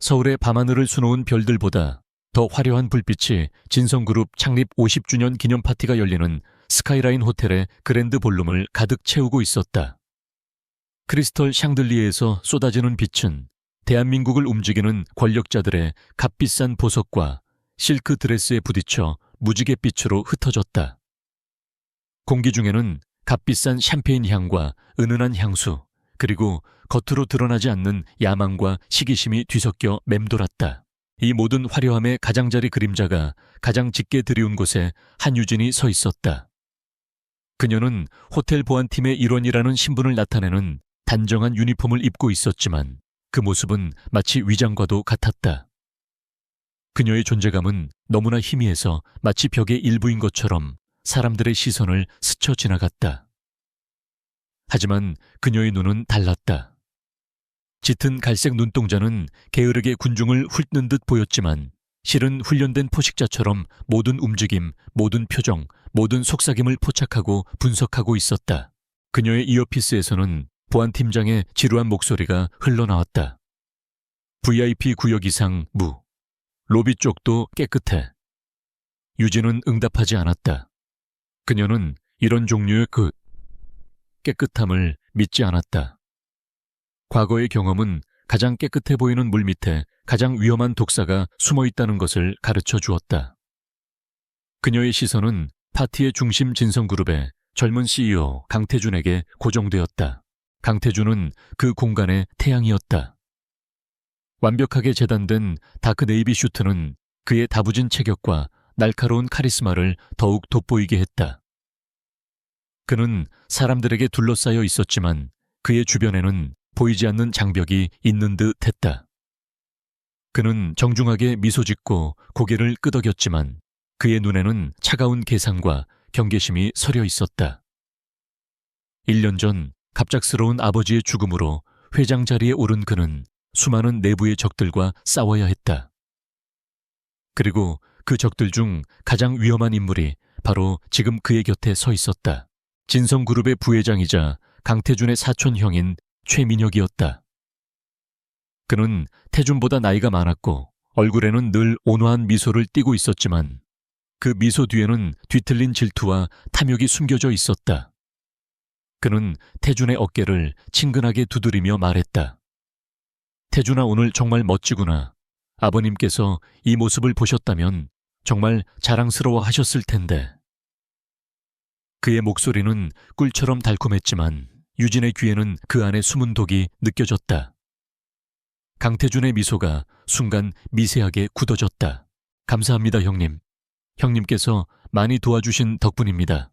서울의 밤하늘을 수놓은 별들보다 더 화려한 불빛이 진성그룹 창립 50주년 기념 파티가 열리는 스카이라인 호텔의 그랜드 볼룸을 가득 채우고 있었다. 크리스털 샹들리에에서 쏟아지는 빛은 대한민국을 움직이는 권력자들의 값비싼 보석과 실크 드레스에 부딪혀 무지갯빛으로 흩어졌다. 공기 중에는 값비싼 샴페인 향과 은은한 향수, 그리고 겉으로 드러나지 않는 야망과 시기심이 뒤섞여 맴돌았다. 이 모든 화려함의 가장자리 그림자가 가장 짙게 들이운 곳에 한유진이 서 있었다. 그녀는 호텔 보안팀의 일원이라는 신분을 나타내는 단정한 유니폼을 입고 있었지만 그 모습은 마치 위장과도 같았다. 그녀의 존재감은 너무나 희미해서 마치 벽의 일부인 것처럼 사람들의 시선을 스쳐 지나갔다. 하지만 그녀의 눈은 달랐다. 짙은 갈색 눈동자는 게으르게 군중을 훑는 듯 보였지만 실은 훈련된 포식자처럼 모든 움직임, 모든 표정, 모든 속삭임을 포착하고 분석하고 있었다. 그녀의 이어피스에서는 보안팀장의 지루한 목소리가 흘러나왔다. VIP 구역 이상 무. 로비 쪽도 깨끗해. 유진은 응답하지 않았다. 그녀는 이런 종류의 그 깨끗함을 믿지 않았다. 과거의 경험은 가장 깨끗해 보이는 물 밑에 가장 위험한 독사가 숨어 있다는 것을 가르쳐 주었다. 그녀의 시선은 파티의 중심 진성그룹의 젊은 CEO 강태준에게 고정되었다. 강태준은 그 공간의 태양이었다. 완벽하게 재단된 다크 네이비 슈트는 그의 다부진 체격과 날카로운 카리스마를 더욱 돋보이게 했다. 그는 사람들에게 둘러싸여 있었지만 그의 주변에는 보이지 않는 장벽이 있는 듯 했다. 그는 정중하게 미소 짓고 고개를 끄덕였지만 그의 눈에는 차가운 계산과 경계심이 서려 있었다. 1년 전 갑작스러운 아버지의 죽음으로 회장 자리에 오른 그는 수많은 내부의 적들과 싸워야 했다. 그리고 그 적들 중 가장 위험한 인물이 바로 지금 그의 곁에 서 있었다. 진성그룹의 부회장이자 강태준의 사촌 형인 최민혁이었다. 그는 태준보다 나이가 많았고 얼굴에는 늘 온화한 미소를 띠고 있었지만 그 미소 뒤에는 뒤틀린 질투와 탐욕이 숨겨져 있었다. 그는 태준의 어깨를 친근하게 두드리며 말했다. 태준아, 오늘 정말 멋지구나. 아버님께서 이 모습을 보셨다면 정말 자랑스러워 하셨을 텐데. 그의 목소리는 꿀처럼 달콤했지만 유진의 귀에는 그 안에 숨은 독이 느껴졌다. 강태준의 미소가 순간 미세하게 굳어졌다. 감사합니다, 형님. 형님께서 많이 도와주신 덕분입니다.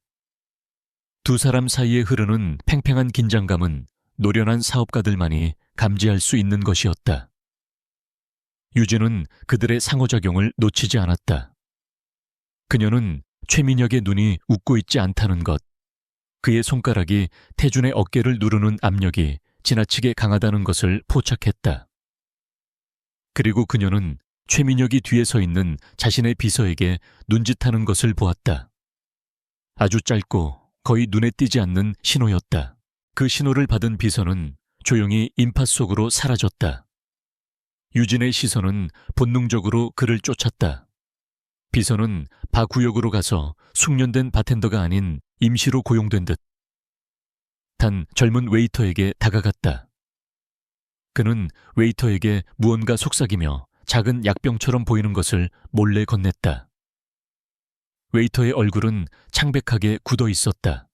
두 사람 사이에 흐르는 팽팽한 긴장감은 노련한 사업가들만이 감지할 수 있는 것이었다. 유진은 그들의 상호작용을 놓치지 않았다. 그녀는 최민혁의 눈이 웃고 있지 않다는 것, 그의 손가락이 태준의 어깨를 누르는 압력이 지나치게 강하다는 것을 포착했다. 그리고 그녀는 최민혁이 뒤에 서 있는 자신의 비서에게 눈짓하는 것을 보았다. 아주 짧고 거의 눈에 띄지 않는 신호였다. 그 신호를 받은 비서는 조용히 인파 속으로 사라졌다. 유진의 시선은 본능적으로 그를 쫓았다. 비서는 바 구역으로 가서 숙련된 바텐더가 아닌 임시로 고용된 듯 단 젊은 웨이터에게 다가갔다. 그는 웨이터에게 무언가 속삭이며 작은 약병처럼 보이는 것을 몰래 건넸다. 웨이터의 얼굴은 창백하게 굳어 있었다.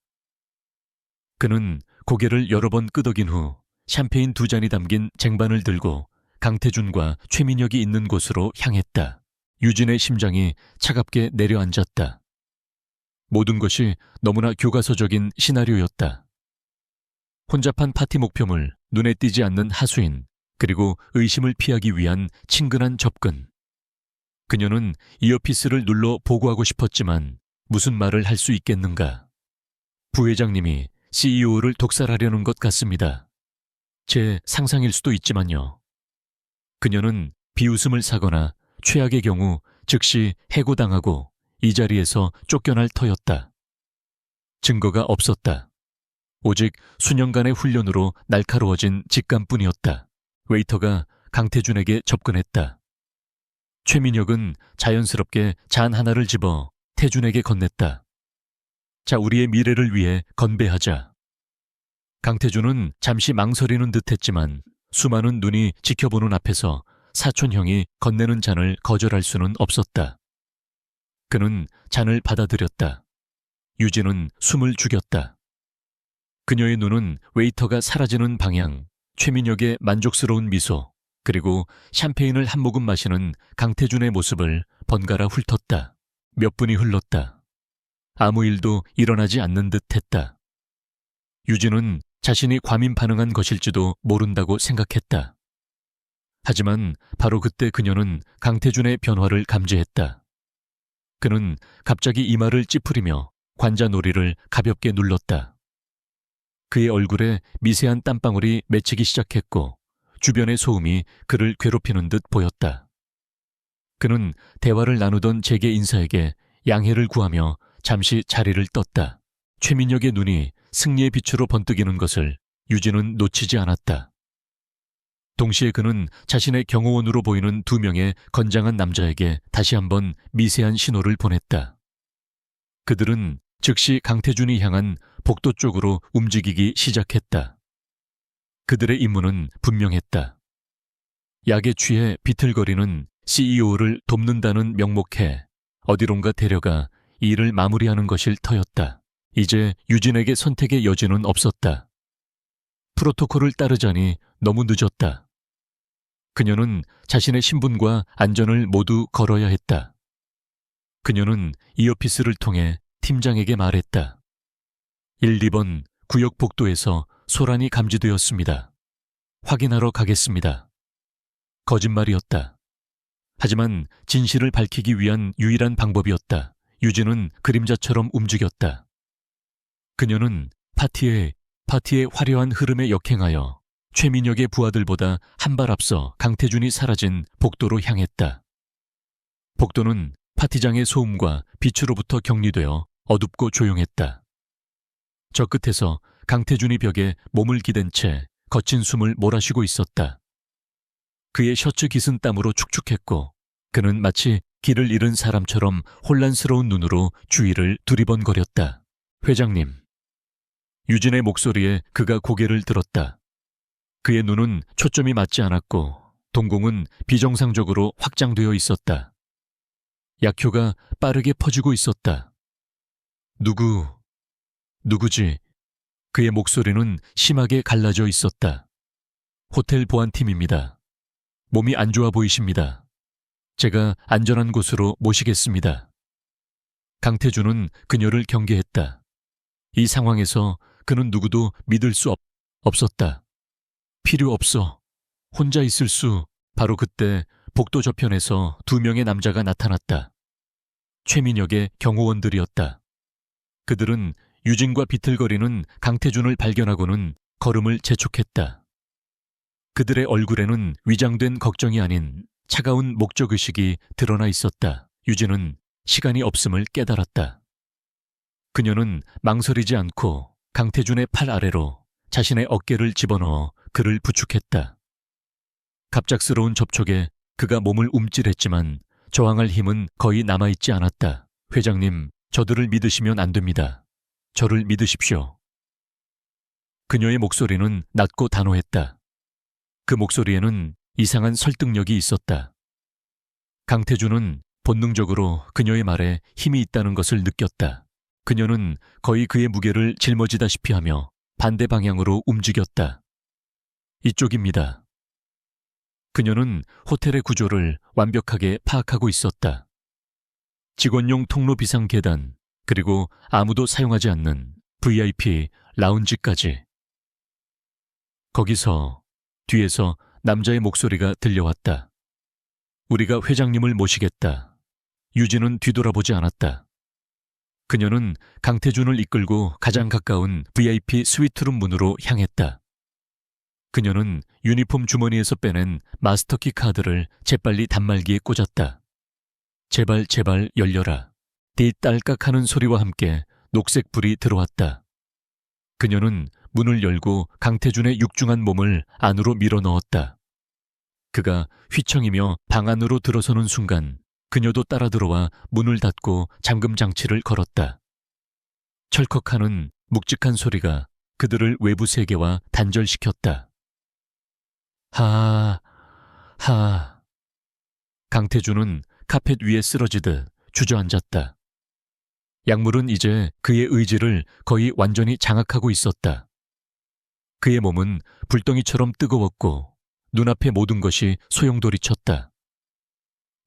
그는 고개를 여러 번 끄덕인 후 샴페인 2잔이 담긴 쟁반을 들고 강태준과 최민혁이 있는 곳으로 향했다. 유진의 심장이 차갑게 내려앉았다. 모든 것이 너무나 교과서적인 시나리오였다. 혼잡한 파티 목표물, 눈에 띄지 않는 하수인, 그리고 의심을 피하기 위한 친근한 접근. 그녀는 이어피스를 눌러 보고하고 싶었지만 무슨 말을 할 수 있겠는가. 부회장님이 CEO를 독살하려는 것 같습니다. 제 상상일 수도 있지만요. 그녀는 비웃음을 사거나 최악의 경우 즉시 해고당하고 이 자리에서 쫓겨날 터였다. 증거가 없었다. 오직 수년간의 훈련으로 날카로워진 직감뿐이었다. 웨이터가 강태준에게 접근했다. 최민혁은 자연스럽게 잔 하나를 집어 태준에게 건넸다. 자, 우리의 미래를 위해 건배하자. 강태준은 잠시 망설이는 듯했지만 수많은 눈이 지켜보는 앞에서 사촌형이 건네는 잔을 거절할 수는 없었다. 그는 잔을 받아들였다. 유진은 숨을 죽였다. 그녀의 눈은 웨이터가 사라지는 방향, 최민혁의 만족스러운 미소, 그리고 샴페인을 한 모금 마시는 강태준의 모습을 번갈아 훑었다. 몇 분이 흘렀다. 아무 일도 일어나지 않는 듯 했다. 유진은 자신이 과민 반응한 것일지도 모른다고 생각했다. 하지만 바로 그때 그녀는 강태준의 변화를 감지했다. 그는 갑자기 이마를 찌푸리며 관자놀이를 가볍게 눌렀다. 그의 얼굴에 미세한 땀방울이 맺히기 시작했고 주변의 소음이 그를 괴롭히는 듯 보였다. 그는 대화를 나누던 재계 인사에게 양해를 구하며 잠시 자리를 떴다. 최민혁의 눈이 승리의 빛으로 번뜩이는 것을 유진은 놓치지 않았다. 동시에 그는 자신의 경호원으로 보이는 두 명의 건장한 남자에게 다시 한번 미세한 신호를 보냈다. 그들은 즉시 강태준이 향한 복도 쪽으로 움직이기 시작했다. 그들의 임무는 분명했다. 약에 취해 비틀거리는 CEO를 돕는다는 명목해 어디론가 데려가 일을 마무리하는 것일 터였다. 이제 유진에게 선택의 여지는 없었다. 프로토콜을 따르자니 너무 늦었다. 그녀는 자신의 신분과 안전을 모두 걸어야 했다. 그녀는 이어피스를 통해 팀장에게 말했다. 1, 2번 구역 복도에서 소란이 감지되었습니다. 확인하러 가겠습니다. 거짓말이었다. 하지만 진실을 밝히기 위한 유일한 방법이었다. 유진은 그림자처럼 움직였다. 그녀는 파티의 화려한 흐름에 역행하여 최민혁의 부하들보다 한 발 앞서 강태준이 사라진 복도로 향했다. 복도는 파티장의 소음과 빛으로부터 격리되어 어둡고 조용했다. 저 끝에서 강태준이 벽에 몸을 기댄 채 거친 숨을 몰아쉬고 있었다. 그의 셔츠 깃은 땀으로 축축했고 그는 마치 길을 잃은 사람처럼 혼란스러운 눈으로 주위를 두리번거렸다. 회장님. 유진의 목소리에 그가 고개를 들었다. 그의 눈은 초점이 맞지 않았고 동공은 비정상적으로 확장되어 있었다. 약효가 빠르게 퍼지고 있었다. 누구지? 그의 목소리는 심하게 갈라져 있었다. 호텔 보안팀입니다. 몸이 안 좋아 보이십니다. 제가 안전한 곳으로 모시겠습니다. 강태준은 그녀를 경계했다. 이 상황에서 그는 누구도 믿을 수 없었다. 필요 없어. 혼자 있을 수. 바로 그때 복도 저편에서 두 명의 남자가 나타났다. 최민혁의 경호원들이었다. 그들은 유진과 비틀거리는 강태준을 발견하고는 걸음을 재촉했다. 그들의 얼굴에는 위장된 걱정이 아닌 차가운 목적의식이 드러나 있었다. 유진은 시간이 없음을 깨달았다. 그녀는 망설이지 않고 강태준의 팔 아래로 자신의 어깨를 집어넣어 그를 부축했다. 갑작스러운 접촉에 그가 몸을 움찔했지만 저항할 힘은 거의 남아있지 않았다. 회장님, 저들을 믿으시면 안 됩니다. 저를 믿으십시오. 그녀의 목소리는 낮고 단호했다. 그 목소리에는 이상한 설득력이 있었다. 강태준은 본능적으로 그녀의 말에 힘이 있다는 것을 느꼈다. 그녀는 거의 그의 무게를 짊어지다시피 하며 반대 방향으로 움직였다. 이쪽입니다. 그녀는 호텔의 구조를 완벽하게 파악하고 있었다. 직원용 통로 비상 계단, 그리고 아무도 사용하지 않는 VIP 라운지까지. 거기서 뒤에서 남자의 목소리가 들려왔다. 우리가 회장님을 모시겠다. 유진은 뒤돌아보지 않았다. 그녀는 강태준을 이끌고 가장 가까운 VIP 스위트룸 문으로 향했다. 그녀는 유니폼 주머니에서 빼낸 마스터키 카드를 재빨리 단말기에 꽂았다. 제발 열려라. 띠딸깍하는 소리와 함께 녹색 불이 들어왔다. 그녀는 문을 열고 강태준의 육중한 몸을 안으로 밀어 넣었다. 그가 휘청이며 방 안으로 들어서는 순간 그녀도 따라 들어와 문을 닫고 잠금 장치를 걸었다. 철컥하는 묵직한 소리가 그들을 외부 세계와 단절시켰다. 하... 하... 강태준은 카펫 위에 쓰러지듯 주저앉았다. 약물은 이제 그의 의지를 거의 완전히 장악하고 있었다. 그의 몸은 불덩이처럼 뜨거웠고 눈앞의 모든 것이 소용돌이쳤다.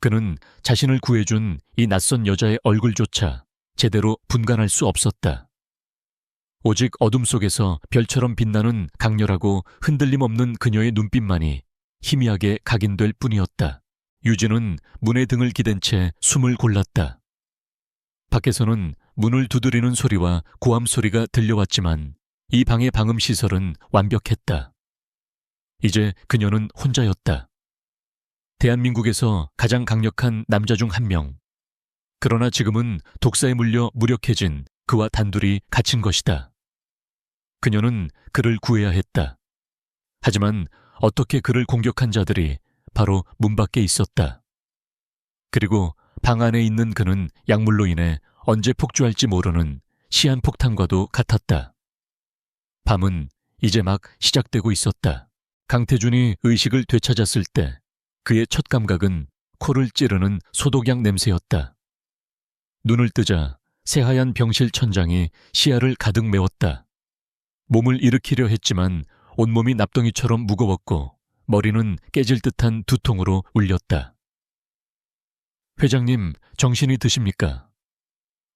그는 자신을 구해준 이 낯선 여자의 얼굴조차 제대로 분간할 수 없었다. 오직 어둠 속에서 별처럼 빛나는 강렬하고 흔들림 없는 그녀의 눈빛만이 희미하게 각인될 뿐이었다. 유진은 문에 등을 기댄 채 숨을 골랐다. 밖에서는 문을 두드리는 소리와 고함 소리가 들려왔지만 이 방의 방음 시설은 완벽했다. 이제 그녀는 혼자였다. 대한민국에서 가장 강력한 남자 중 한 명. 그러나 지금은 독사에 물려 무력해진 그와 단둘이 갇힌 것이다. 그녀는 그를 구해야 했다. 하지만 어떻게 그를 공격한 자들이 바로 문 밖에 있었다. 그리고 방 안에 있는 그는 약물로 인해 언제 폭주할지 모르는 시한폭탄과도 같았다. 밤은 이제 막 시작되고 있었다. 강태준이 의식을 되찾았을 때 그의 첫 감각은 코를 찌르는 소독약 냄새였다. 눈을 뜨자 새하얀 병실 천장이 시야를 가득 메웠다. 몸을 일으키려 했지만 온몸이 납덩이처럼 무거웠고 머리는 깨질 듯한 두통으로 울렸다. 회장님, 정신이 드십니까?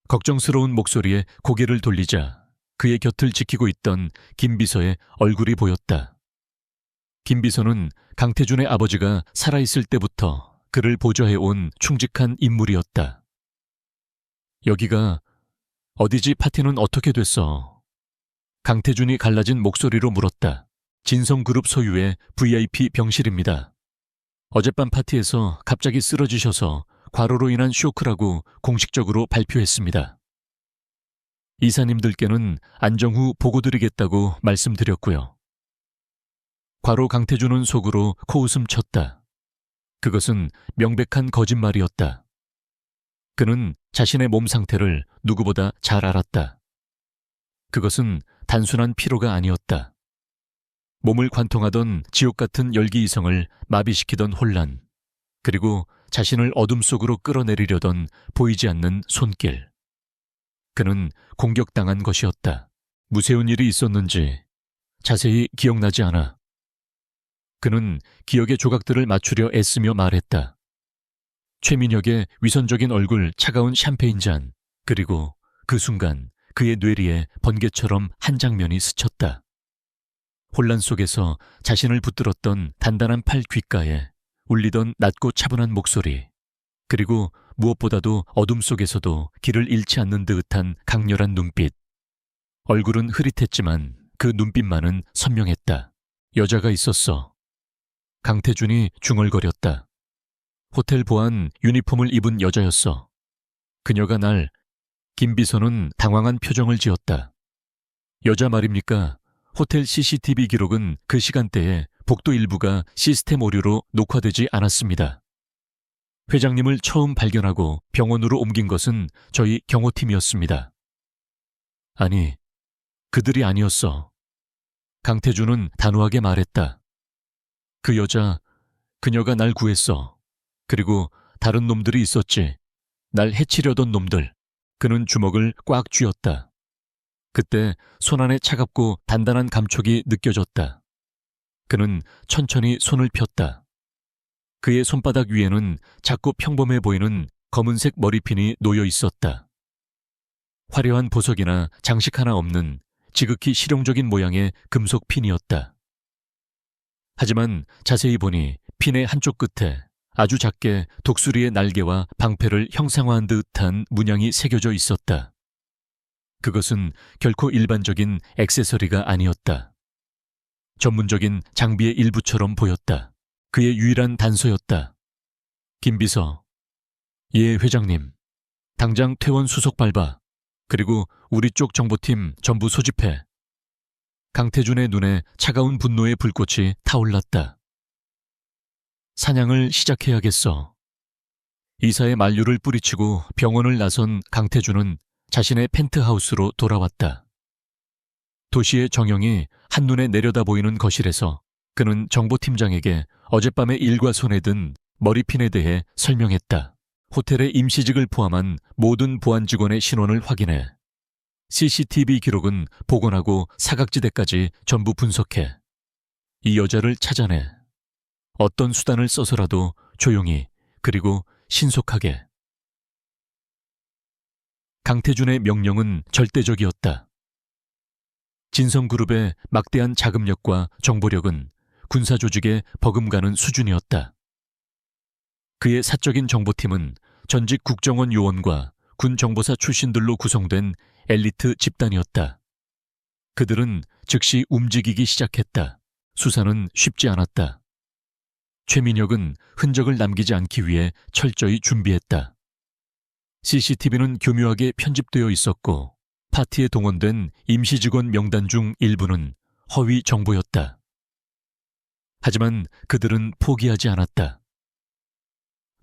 걱정스러운 목소리에 고개를 돌리자 그의 곁을 지키고 있던 김 비서의 얼굴이 보였다. 김 비서는 강태준의 아버지가 살아있을 때부터 그를 보좌해온 충직한 인물이었다. 여기가 어디지? 파티는 어떻게 됐어? 강태준이 갈라진 목소리로 물었다. 진성그룹 소유의 VIP 병실입니다. 어젯밤 파티에서 갑자기 쓰러지셔서 과로로 인한 쇼크라고 공식적으로 발표했습니다. 이사님들께는 안정 후 보고드리겠다고 말씀드렸고요. 과로 강태준은 속으로 코웃음 쳤다. 그것은 명백한 거짓말이었다. 그는 자신의 몸 상태를 누구보다 잘 알았다. 그것은 단순한 피로가 아니었다. 몸을 관통하던 지옥 같은 열기 이성을 마비시키던 혼란, 그리고 자신을 어둠 속으로 끌어내리려던 보이지 않는 손길. 그는 공격당한 것이었다. 무서운 일이 있었는지 자세히 기억나지 않아. 그는 기억의 조각들을 맞추려 애쓰며 말했다. 최민혁의 위선적인 얼굴, 차가운 샴페인 잔, 그리고 그 순간 그의 뇌리에 번개처럼 한 장면이 스쳤다. 혼란 속에서 자신을 붙들었던 단단한 팔 귓가에 울리던 낮고 차분한 목소리, 그리고 무엇보다도 어둠 속에서도 길을 잃지 않는 듯한 강렬한 눈빛. 얼굴은 흐릿했지만 그 눈빛만은 선명했다. 여자가 있었어. 강태준이 중얼거렸다. 호텔 보안 유니폼을 입은 여자였어. 그녀가 날... 김 비서는 당황한 표정을 지었다. 여자 말입니까? 호텔 CCTV 기록은 그 시간대에 복도 일부가 시스템 오류로 녹화되지 않았습니다. 회장님을 처음 발견하고 병원으로 옮긴 것은 저희 경호팀이었습니다. 아니, 그들이 아니었어. 강태준은 단호하게 말했다. 그 여자, 그녀가 날 구했어. 그리고 다른 놈들이 있었지. 날 해치려던 놈들. 그는 주먹을 꽉 쥐었다. 그때 손 안에 차갑고 단단한 감촉이 느껴졌다. 그는 천천히 손을 폈다. 그의 손바닥 위에는 작고 평범해 보이는 검은색 머리핀이 놓여 있었다. 화려한 보석이나 장식 하나 없는 지극히 실용적인 모양의 금속 핀이었다. 하지만 자세히 보니 핀의 한쪽 끝에 아주 작게 독수리의 날개와 방패를 형상화한 듯한 문양이 새겨져 있었다. 그것은 결코 일반적인 액세서리가 아니었다. 전문적인 장비의 일부처럼 보였다. 그의 유일한 단서였다. 김 비서. 예, 회장님. 당장 퇴원 수속 밟아. 그리고 우리 쪽 정보팀 전부 소집해. 강태준의 눈에 차가운 분노의 불꽃이 타올랐다. 사냥을 시작해야겠어. 이사의 만류를 뿌리치고 병원을 나선 강태준은 자신의 펜트하우스로 돌아왔다. 도시의 정형이 한눈에 내려다 보이는 거실에서 그는 정보팀장에게 어젯밤의 일과 손에 든 머리핀에 대해 설명했다. 호텔의 임시직을 포함한 모든 보안 직원의 신원을 확인해 CCTV 기록은 복원하고 사각지대까지 전부 분석해 이 여자를 찾아내 어떤 수단을 써서라도 조용히 그리고 신속하게. 강태준의 명령은 절대적이었다. 진성그룹의 막대한 자금력과 정보력은 군사조직에 버금가는 수준이었다. 그의 사적인 정보팀은 전직 국정원 요원과 군 정보사 출신들로 구성된 엘리트 집단이었다. 그들은 즉시 움직이기 시작했다. 수사는 쉽지 않았다. 최민혁은 흔적을 남기지 않기 위해 철저히 준비했다. CCTV는 교묘하게 편집되어 있었고 파티에 동원된 임시 직원 명단 중 일부는 허위 정보였다. 하지만 그들은 포기하지 않았다.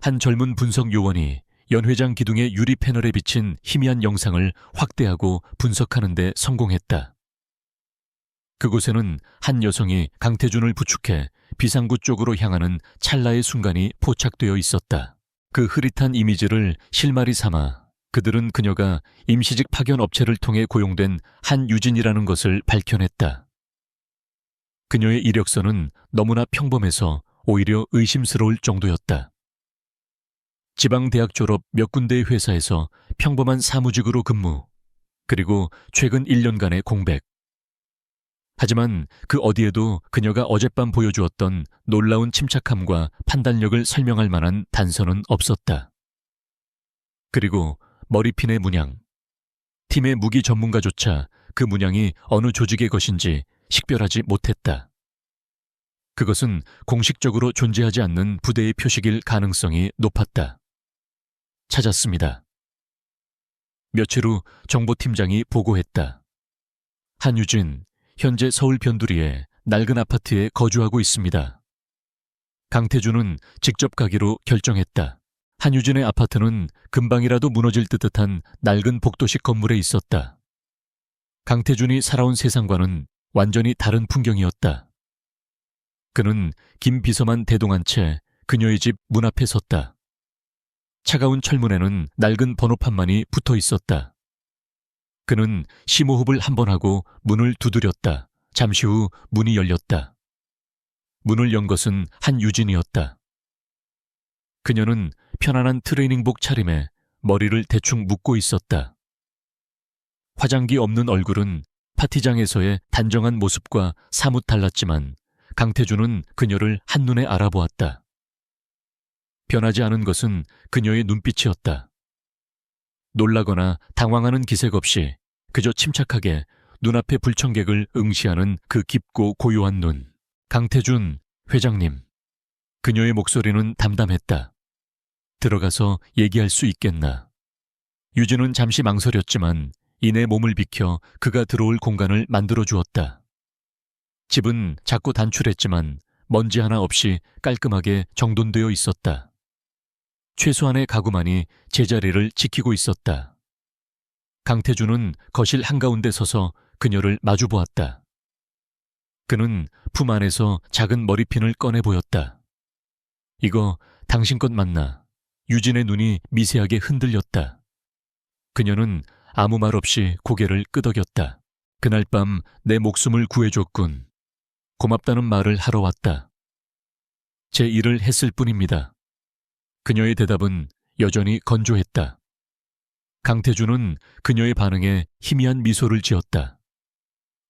한 젊은 분석 요원이 연회장 기둥의 유리 패널에 비친 희미한 영상을 확대하고 분석하는 데 성공했다. 그곳에는 한 여성이 강태준을 부축해 비상구 쪽으로 향하는 찰나의 순간이 포착되어 있었다. 그 흐릿한 이미지를 실마리 삼아 그들은 그녀가 임시직 파견 업체를 통해 고용된 한유진이라는 것을 밝혀냈다. 그녀의 이력서는 너무나 평범해서 오히려 의심스러울 정도였다. 지방대학 졸업 몇 군데의 회사에서 평범한 사무직으로 근무, 그리고 최근 1년간의 공백. 하지만 그 어디에도 그녀가 어젯밤 보여주었던 놀라운 침착함과 판단력을 설명할 만한 단서는 없었다. 그리고 머리핀의 문양. 팀의 무기 전문가조차 그 문양이 어느 조직의 것인지 식별하지 못했다. 그것은 공식적으로 존재하지 않는 부대의 표식일 가능성이 높았다. 찾았습니다. 며칠 후 정보팀장이 보고했다. 한유진, 현재 서울 변두리의 낡은 아파트에 거주하고 있습니다. 강태준은 직접 가기로 결정했다. 한유진의 아파트는 금방이라도 무너질 듯한 낡은 복도식 건물에 있었다. 강태준이 살아온 세상과는 완전히 다른 풍경이었다. 그는 김 비서만 대동한 채 그녀의 집 문 앞에 섰다. 차가운 철문에는 낡은 번호판만이 붙어 있었다. 그는 심호흡을 한 번 하고 문을 두드렸다. 잠시 후 문이 열렸다. 문을 연 것은 한유진이었다. 그녀는 편안한 트레이닝복 차림에 머리를 대충 묶고 있었다. 화장기 없는 얼굴은 파티장에서의 단정한 모습과 사뭇 달랐지만 강태준은 그녀를 한눈에 알아보았다. 변하지 않은 것은 그녀의 눈빛이었다. 놀라거나 당황하는 기색 없이 그저 침착하게 눈앞의 불청객을 응시하는 그 깊고 고요한 눈. 강태준 회장님. 그녀의 목소리는 담담했다. 들어가서 얘기할 수 있겠나. 유진은 잠시 망설였지만 이내 몸을 비켜 그가 들어올 공간을 만들어 주었다. 집은 작고 단출했지만 먼지 하나 없이 깔끔하게 정돈되어 있었다. 최소한의 가구만이 제자리를 지키고 있었다. 강태준은 거실 한가운데 서서 그녀를 마주보았다. 그는 품 안에서 작은 머리핀을 꺼내 보였다. 이거 당신 것 맞나? 유진의 눈이 미세하게 흔들렸다. 그녀는 아무 말 없이 고개를 끄덕였다. 그날 밤 내 목숨을 구해줬군. 고맙다는 말을 하러 왔다. 제 일을 했을 뿐입니다. 그녀의 대답은 여전히 건조했다. 강태준은 그녀의 반응에 희미한 미소를 지었다.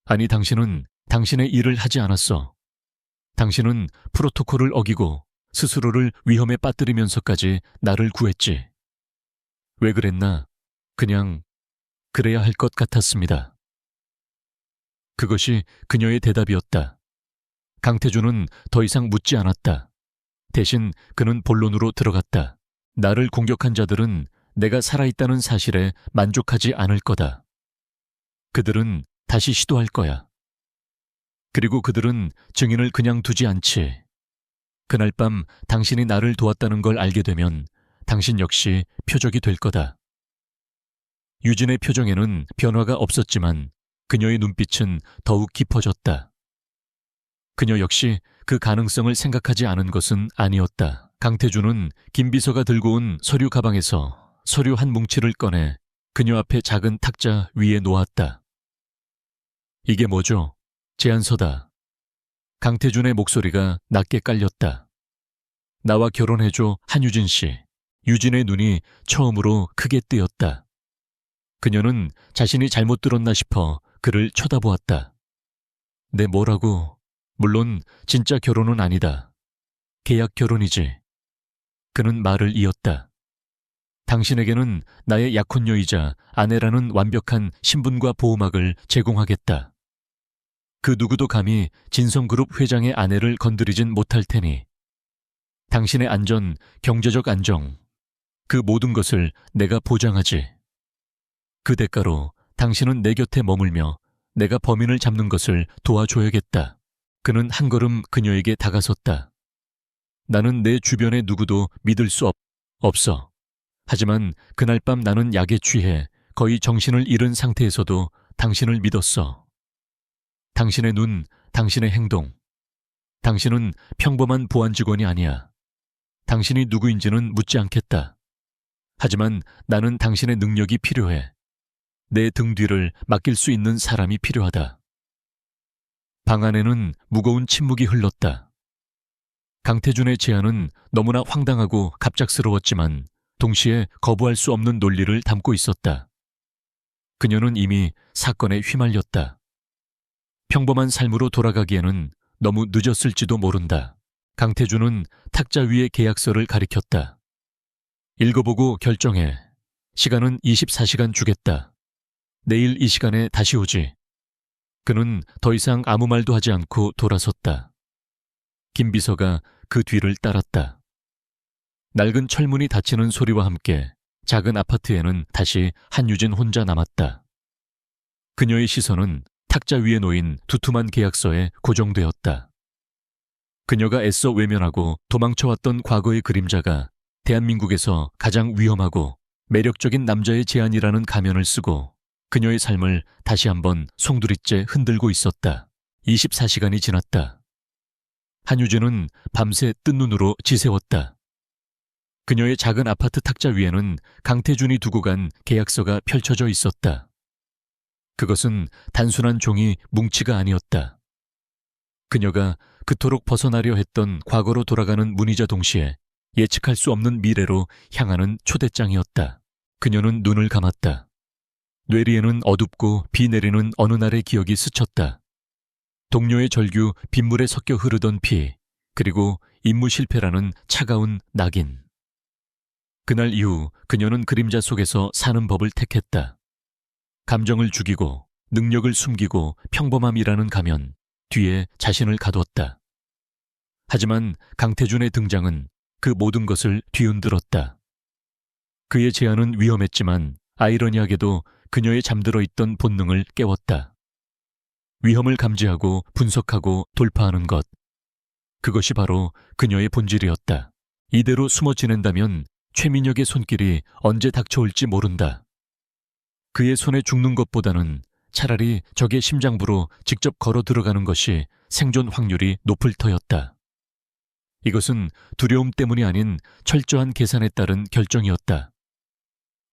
아니, 당신은 당신의 일을 하지 않았어. 당신은 프로토콜을 어기고 스스로를 위험에 빠뜨리면서까지 나를 구했지. 왜 그랬나? 그냥 그래야 할 것 같았습니다. 그것이 그녀의 대답이었다. 강태준은 더 이상 묻지 않았다. 대신 그는 본론으로 들어갔다. 나를 공격한 자들은 내가 살아있다는 사실에 만족하지 않을 거다. 그들은 다시 시도할 거야. 그리고 그들은 증인을 그냥 두지 않지. 그날 밤 당신이 나를 도왔다는 걸 알게 되면 당신 역시 표적이 될 거다. 유진의 표정에는 변화가 없었지만 그녀의 눈빛은 더욱 깊어졌다. 그녀 역시 그 가능성을 생각하지 않은 것은 아니었다. 강태준은 김 비서가 들고 온 서류 가방에서 서류 한 뭉치를 꺼내 그녀 앞에 작은 탁자 위에 놓았다. 이게 뭐죠? 제안서다. 강태준의 목소리가 낮게 깔렸다. 나와 결혼해줘, 한유진 씨. 유진의 눈이 처음으로 크게 뜨였다. 그녀는 자신이 잘못 들었나 싶어 그를 쳐다보았다. 내 뭐라고? 물론 진짜 결혼은 아니다. 계약 결혼이지. 그는 말을 이었다. 당신에게는 나의 약혼녀이자 아내라는 완벽한 신분과 보호막을 제공하겠다. 그 누구도 감히 진성그룹 회장의 아내를 건드리진 못할 테니 당신의 안전, 경제적 안정, 그 모든 것을 내가 보장하지. 그 대가로 당신은 내 곁에 머물며 내가 범인을 잡는 것을 도와줘야겠다. 그는 한 걸음 그녀에게 다가섰다. 나는 내 주변의 누구도 믿을 수 없어. 하지만 그날 밤 나는 약에 취해 거의 정신을 잃은 상태에서도 당신을 믿었어. 당신의 눈, 당신의 행동. 당신은 평범한 보안 직원이 아니야. 당신이 누구인지는 묻지 않겠다. 하지만 나는 당신의 능력이 필요해. 내 등 뒤를 맡길 수 있는 사람이 필요하다. 방 안에는 무거운 침묵이 흘렀다. 강태준의 제안은 너무나 황당하고 갑작스러웠지만 동시에 거부할 수 없는 논리를 담고 있었다. 그녀는 이미 사건에 휘말렸다. 평범한 삶으로 돌아가기에는 너무 늦었을지도 모른다. 강태준은 탁자 위의 계약서를 가리켰다. 읽어보고 결정해. 시간은 24시간 주겠다. 내일 이 시간에 다시 오지. 그는 더 이상 아무 말도 하지 않고 돌아섰다. 김 비서가 그 뒤를 따랐다. 낡은 철문이 닫히는 소리와 함께 작은 아파트에는 다시 한유진 혼자 남았다. 그녀의 시선은 탁자 위에 놓인 두툼한 계약서에 고정되었다. 그녀가 애써 외면하고 도망쳐왔던 과거의 그림자가 대한민국에서 가장 위험하고 매력적인 남자의 제안이라는 가면을 쓰고 그녀의 삶을 다시 한번 송두리째 흔들고 있었다. 24시간이 지났다. 한유진은 밤새 뜬 눈으로 지새웠다. 그녀의 작은 아파트 탁자 위에는 강태준이 두고 간 계약서가 펼쳐져 있었다. 그것은 단순한 종이 뭉치가 아니었다. 그녀가 그토록 벗어나려 했던 과거로 돌아가는 문이자 동시에 예측할 수 없는 미래로 향하는 초대장이었다. 그녀는 눈을 감았다. 뇌리에는 어둡고 비 내리는 어느 날의 기억이 스쳤다. 동료의 절규 빗물에 섞여 흐르던 피, 그리고 임무 실패라는 차가운 낙인. 그날 이후 그녀는 그림자 속에서 사는 법을 택했다. 감정을 죽이고 능력을 숨기고 평범함이라는 가면 뒤에 자신을 가뒀다. 하지만 강태준의 등장은 그 모든 것을 뒤흔들었다. 그의 제안은 위험했지만 아이러니하게도 그녀의 잠들어 있던 본능을 깨웠다. 위험을 감지하고 분석하고 돌파하는 것. 그것이 바로 그녀의 본질이었다. 이대로 숨어 지낸다면 최민혁의 손길이 언제 닥쳐올지 모른다. 그의 손에 죽는 것보다는 차라리 적의 심장부로 직접 걸어 들어가는 것이 생존 확률이 높을 터였다. 이것은 두려움 때문이 아닌 철저한 계산에 따른 결정이었다.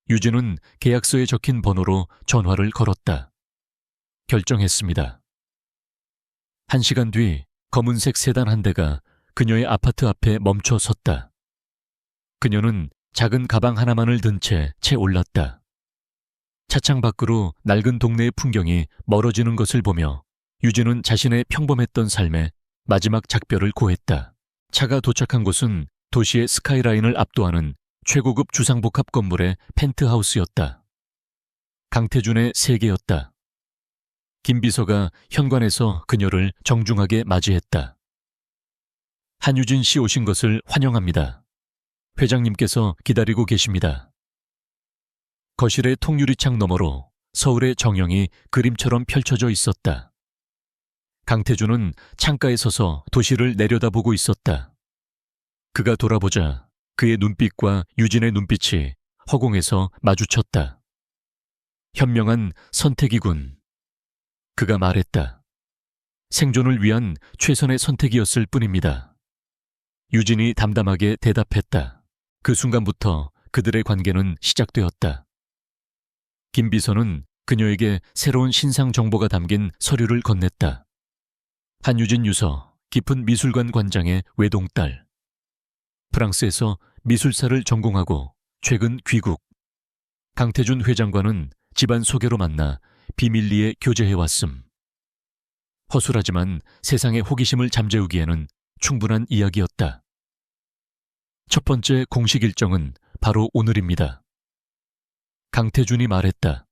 유진은 계약서에 적힌 번호로 전화를 걸었다. 결정했습니다. 1시간 뒤 검은색 세단 한 대가 그녀의 아파트 앞에 멈춰 섰다. 그녀는 작은 가방 하나만을 든 채 올랐다. 차창 밖으로 낡은 동네의 풍경이 멀어지는 것을 보며 유진은 자신의 평범했던 삶에 마지막 작별을 고했다. 차가 도착한 곳은 도시의 스카이라인을 압도하는 최고급 주상복합 건물의 펜트하우스였다. 강태준의 세계였다. 김 비서가 현관에서 그녀를 정중하게 맞이했다. 한유진 씨 오신 것을 환영합니다. 회장님께서 기다리고 계십니다. 거실의 통유리창 너머로 서울의 정영이 그림처럼 펼쳐져 있었다. 강태준은 창가에 서서 도시를 내려다보고 있었다. 그가 돌아보자 그의 눈빛과 유진의 눈빛이 허공에서 마주쳤다. 현명한 선택이군. 그가 말했다. 생존을 위한 최선의 선택이었을 뿐입니다. 유진이 담담하게 대답했다. 그 순간부터 그들의 관계는 시작되었다. 김 비서는 그녀에게 새로운 신상 정보가 담긴 서류를 건넸다. 한유진 유서, 깊은 미술관 관장의 외동딸. 프랑스에서 미술사를 전공하고 최근 귀국. 강태준 회장과는 집안 소개로 만나 비밀리에 교제해왔음. 허술하지만 세상의 호기심을 잠재우기에는 충분한 이야기였다. 첫 번째 공식 일정은 바로 오늘입니다. 강태준이 말했다.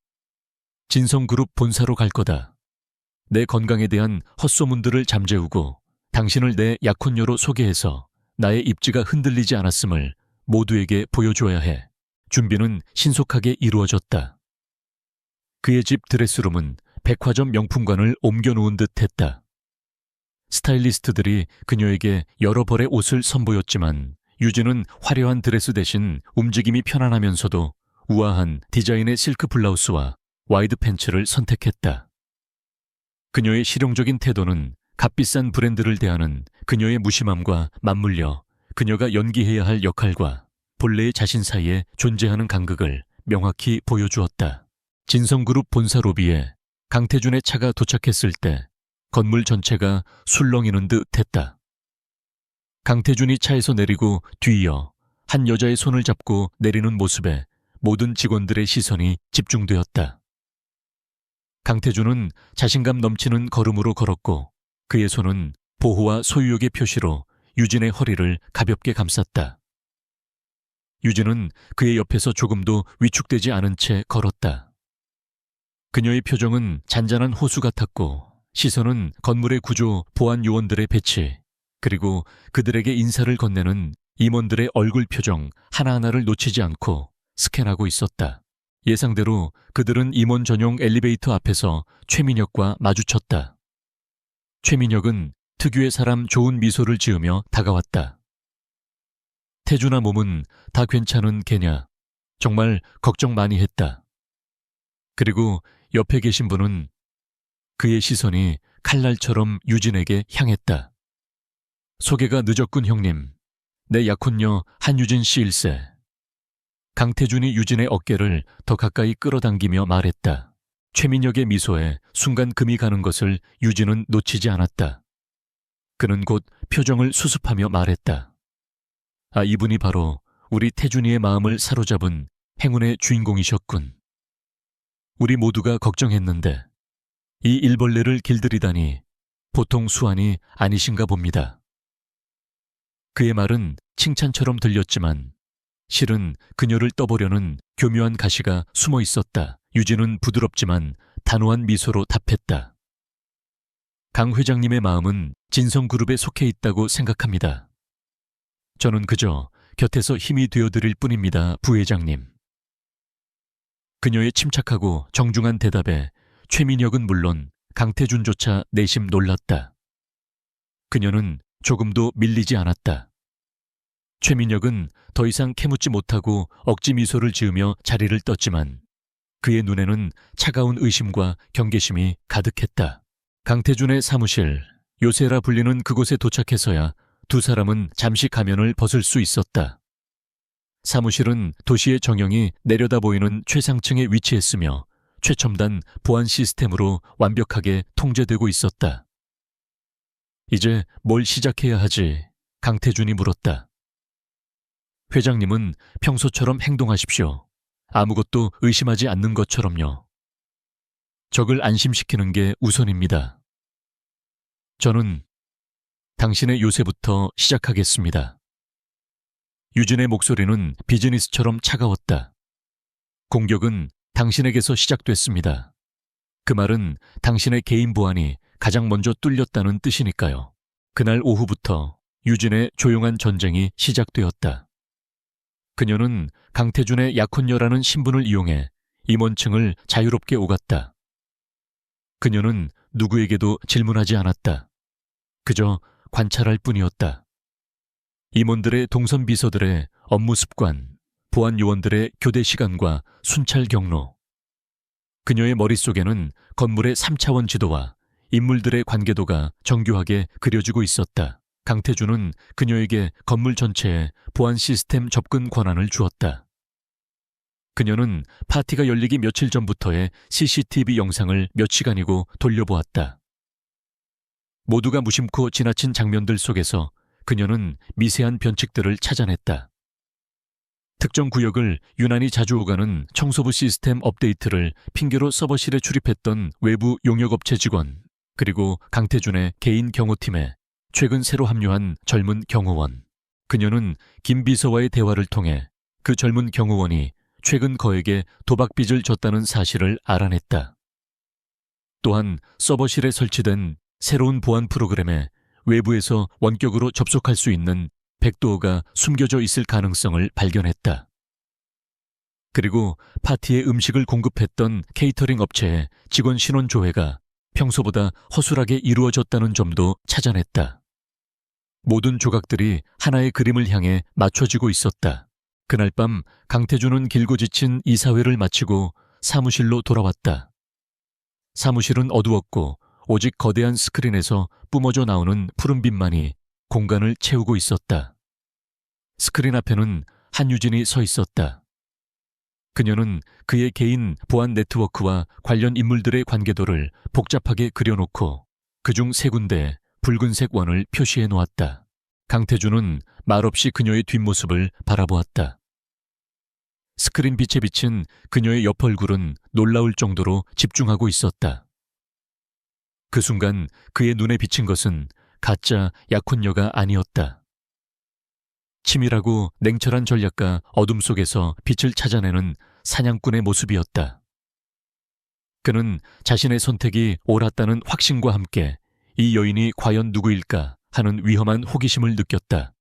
진성그룹 본사로 갈 거다. 내 건강에 대한 헛소문들을 잠재우고 당신을 내 약혼녀로 소개해서 나의 입지가 흔들리지 않았음을 모두에게 보여줘야 해. 준비는 신속하게 이루어졌다. 그의 집 드레스룸은 백화점 명품관을 옮겨놓은 듯 했다. 스타일리스트들이 그녀에게 여러 벌의 옷을 선보였지만 유진은 화려한 드레스 대신 움직임이 편안하면서도 우아한 디자인의 실크 블라우스와 와이드 팬츠를 선택했다. 그녀의 실용적인 태도는 값비싼 브랜드를 대하는 그녀의 무심함과 맞물려 그녀가 연기해야 할 역할과 본래의 자신 사이에 존재하는 간극을 명확히 보여주었다. 진성그룹 본사 로비에 강태준의 차가 도착했을 때 건물 전체가 술렁이는 듯 했다. 강태준이 차에서 내리고 뒤이어 한 여자의 손을 잡고 내리는 모습에 모든 직원들의 시선이 집중되었다. 강태준은 자신감 넘치는 걸음으로 걸었고 그의 손은 보호와 소유욕의 표시로 유진의 허리를 가볍게 감쌌다. 유진은 그의 옆에서 조금도 위축되지 않은 채 걸었다. 그녀의 표정은 잔잔한 호수 같았고 시선은 건물의 구조, 보안 요원들의 배치, 그리고 그들에게 인사를 건네는 임원들의 얼굴 표정 하나하나를 놓치지 않고 스캔하고 있었다. 예상대로 그들은 임원 전용 엘리베이터 앞에서 최민혁과 마주쳤다. 최민혁은 특유의 사람 좋은 미소를 지으며 다가왔다. 태준아 몸은 다 괜찮은 개냐? 정말 걱정 많이 했다. 그리고 옆에 계신 분은 그의 시선이 칼날처럼 유진에게 향했다. 소개가 늦었군 형님. 내 약혼녀 한유진 씨 일세. 강태준이 유진의 어깨를 더 가까이 끌어당기며 말했다. 최민혁의 미소에 순간 금이 가는 것을 유진은 놓치지 않았다. 그는 곧 표정을 수습하며 말했다. 아, 이분이 바로 우리 태준이의 마음을 사로잡은 행운의 주인공이셨군. 우리 모두가 걱정했는데 이 일벌레를 길들이다니 보통 수완이 아니신가 봅니다. 그의 말은 칭찬처럼 들렸지만 실은 그녀를 떠보려는 교묘한 가시가 숨어 있었다. 유진은 부드럽지만 단호한 미소로 답했다. 강 회장님의 마음은 진성그룹에 속해 있다고 생각합니다. 저는 그저 곁에서 힘이 되어드릴 뿐입니다, 부회장님. 그녀의 침착하고 정중한 대답에 최민혁은 물론 강태준조차 내심 놀랐다. 그녀는 조금도 밀리지 않았다. 최민혁은 더 이상 캐묻지 못하고 억지 미소를 지으며 자리를 떴지만 그의 눈에는 차가운 의심과 경계심이 가득했다. 강태준의 사무실, 요새라 불리는 그곳에 도착해서야 두 사람은 잠시 가면을 벗을 수 있었다. 사무실은 도시의 정형이 내려다 보이는 최상층에 위치했으며 최첨단 보안 시스템으로 완벽하게 통제되고 있었다. 이제 뭘 시작해야 하지? 강태준이 물었다. 회장님은 평소처럼 행동하십시오. 아무것도 의심하지 않는 것처럼요. 적을 안심시키는 게 우선입니다. 저는 당신의 요새부터 시작하겠습니다. 유진의 목소리는 비즈니스처럼 차가웠다. 공격은 당신에게서 시작됐습니다. 그 말은 당신의 개인 보안이 가장 먼저 뚫렸다는 뜻이니까요. 그날 오후부터 유진의 조용한 전쟁이 시작되었다. 그녀는 강태준의 약혼녀라는 신분을 이용해 임원층을 자유롭게 오갔다. 그녀는 누구에게도 질문하지 않았다. 그저 관찰할 뿐이었다. 임원들의 동선 비서들의 업무 습관, 보안 요원들의 교대 시간과 순찰 경로. 그녀의 머릿속에는 건물의 3차원 지도와 인물들의 관계도가 정교하게 그려지고 있었다. 강태준은 그녀에게 건물 전체에 보안 시스템 접근 권한을 주었다. 그녀는 파티가 열리기 며칠 전부터의 CCTV 영상을 몇 시간이고 돌려보았다. 모두가 무심코 지나친 장면들 속에서 그녀는 미세한 변칙들을 찾아냈다. 특정 구역을 유난히 자주 오가는 청소부 시스템 업데이트를 핑계로 서버실에 출입했던 외부 용역업체 직원, 그리고 강태준의 개인 경호팀에 최근 새로 합류한 젊은 경호원. 그녀는 김 비서와의 대화를 통해 그 젊은 경호원이 최근 거액의 도박빚을 졌다는 사실을 알아냈다. 또한 서버실에 설치된 새로운 보안 프로그램에 외부에서 원격으로 접속할 수 있는 백도어가 숨겨져 있을 가능성을 발견했다. 그리고 파티에 음식을 공급했던 케이터링 업체의 직원 신원 조회가 평소보다 허술하게 이루어졌다는 점도 찾아냈다. 모든 조각들이 하나의 그림을 향해 맞춰지고 있었다. 그날 밤 강태준은 길고 지친 이사회를 마치고 사무실로 돌아왔다. 사무실은 어두웠고 오직 거대한 스크린에서 뿜어져 나오는 푸른빛만이 공간을 채우고 있었다. 스크린 앞에는 한유진이 서 있었다. 그녀는 그의 개인 보안 네트워크와 관련 인물들의 관계도를 복잡하게 그려놓고 그중 3군데 붉은색 원을 표시해 놓았다. 강태준은 말없이 그녀의 뒷모습을 바라보았다. 스크린 빛에 비친 그녀의 옆 얼굴은 놀라울 정도로 집중하고 있었다. 그 순간 그의 눈에 비친 것은 가짜 약혼녀가 아니었다. 치밀하고 냉철한 전략가 어둠 속에서 빛을 찾아내는 사냥꾼의 모습이었다. 그는 자신의 선택이 옳았다는 확신과 함께 이 여인이 과연 누구일까 하는 위험한 호기심을 느꼈다.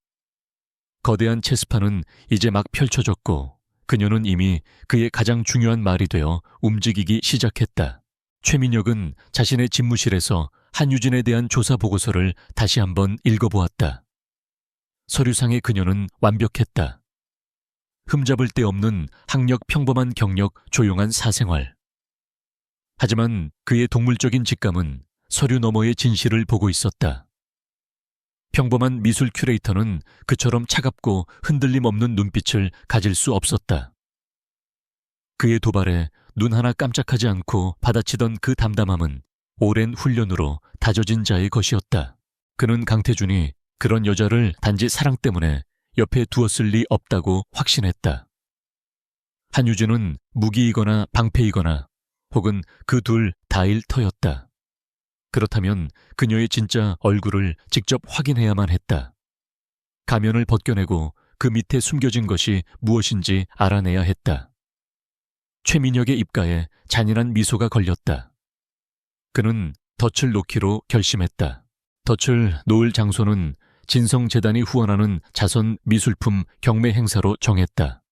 거대한 체스판은 이제 막 펼쳐졌고 그녀는 이미 그의 가장 중요한 말이 되어 움직이기 시작했다. 최민혁은 자신의 집무실에서 한유진에 대한 조사 보고서를 다시 한번 읽어보았다. 서류상의 그녀는 완벽했다. 흠잡을 데 없는 학력 평범한 경력 조용한 사생활. 하지만 그의 동물적인 직감은 서류 너머의 진실을 보고 있었다. 평범한 미술 큐레이터는 그처럼 차갑고 흔들림 없는 눈빛을 가질 수 없었다. 그의 도발에 눈 하나 깜짝하지 않고 받아치던 그 담담함은 오랜 훈련으로 다져진 자의 것이었다. 그는 강태준이 그런 여자를 단지 사랑 때문에 옆에 두었을 리 없다고 확신했다. 한유진은 무기이거나 방패이거나 혹은 그 둘 다일 터였다. 그렇다면 그녀의 진짜 얼굴을 직접 확인해야만 했다. 가면을 벗겨내고 그 밑에 숨겨진 것이 무엇인지 알아내야 했다. 최민혁의 입가에 잔인한 미소가 걸렸다. 그는 덫을 놓기로 결심했다. 덫을 놓을 장소는 진성재단이 후원하는 자선 미술품 경매 행사로 정했다.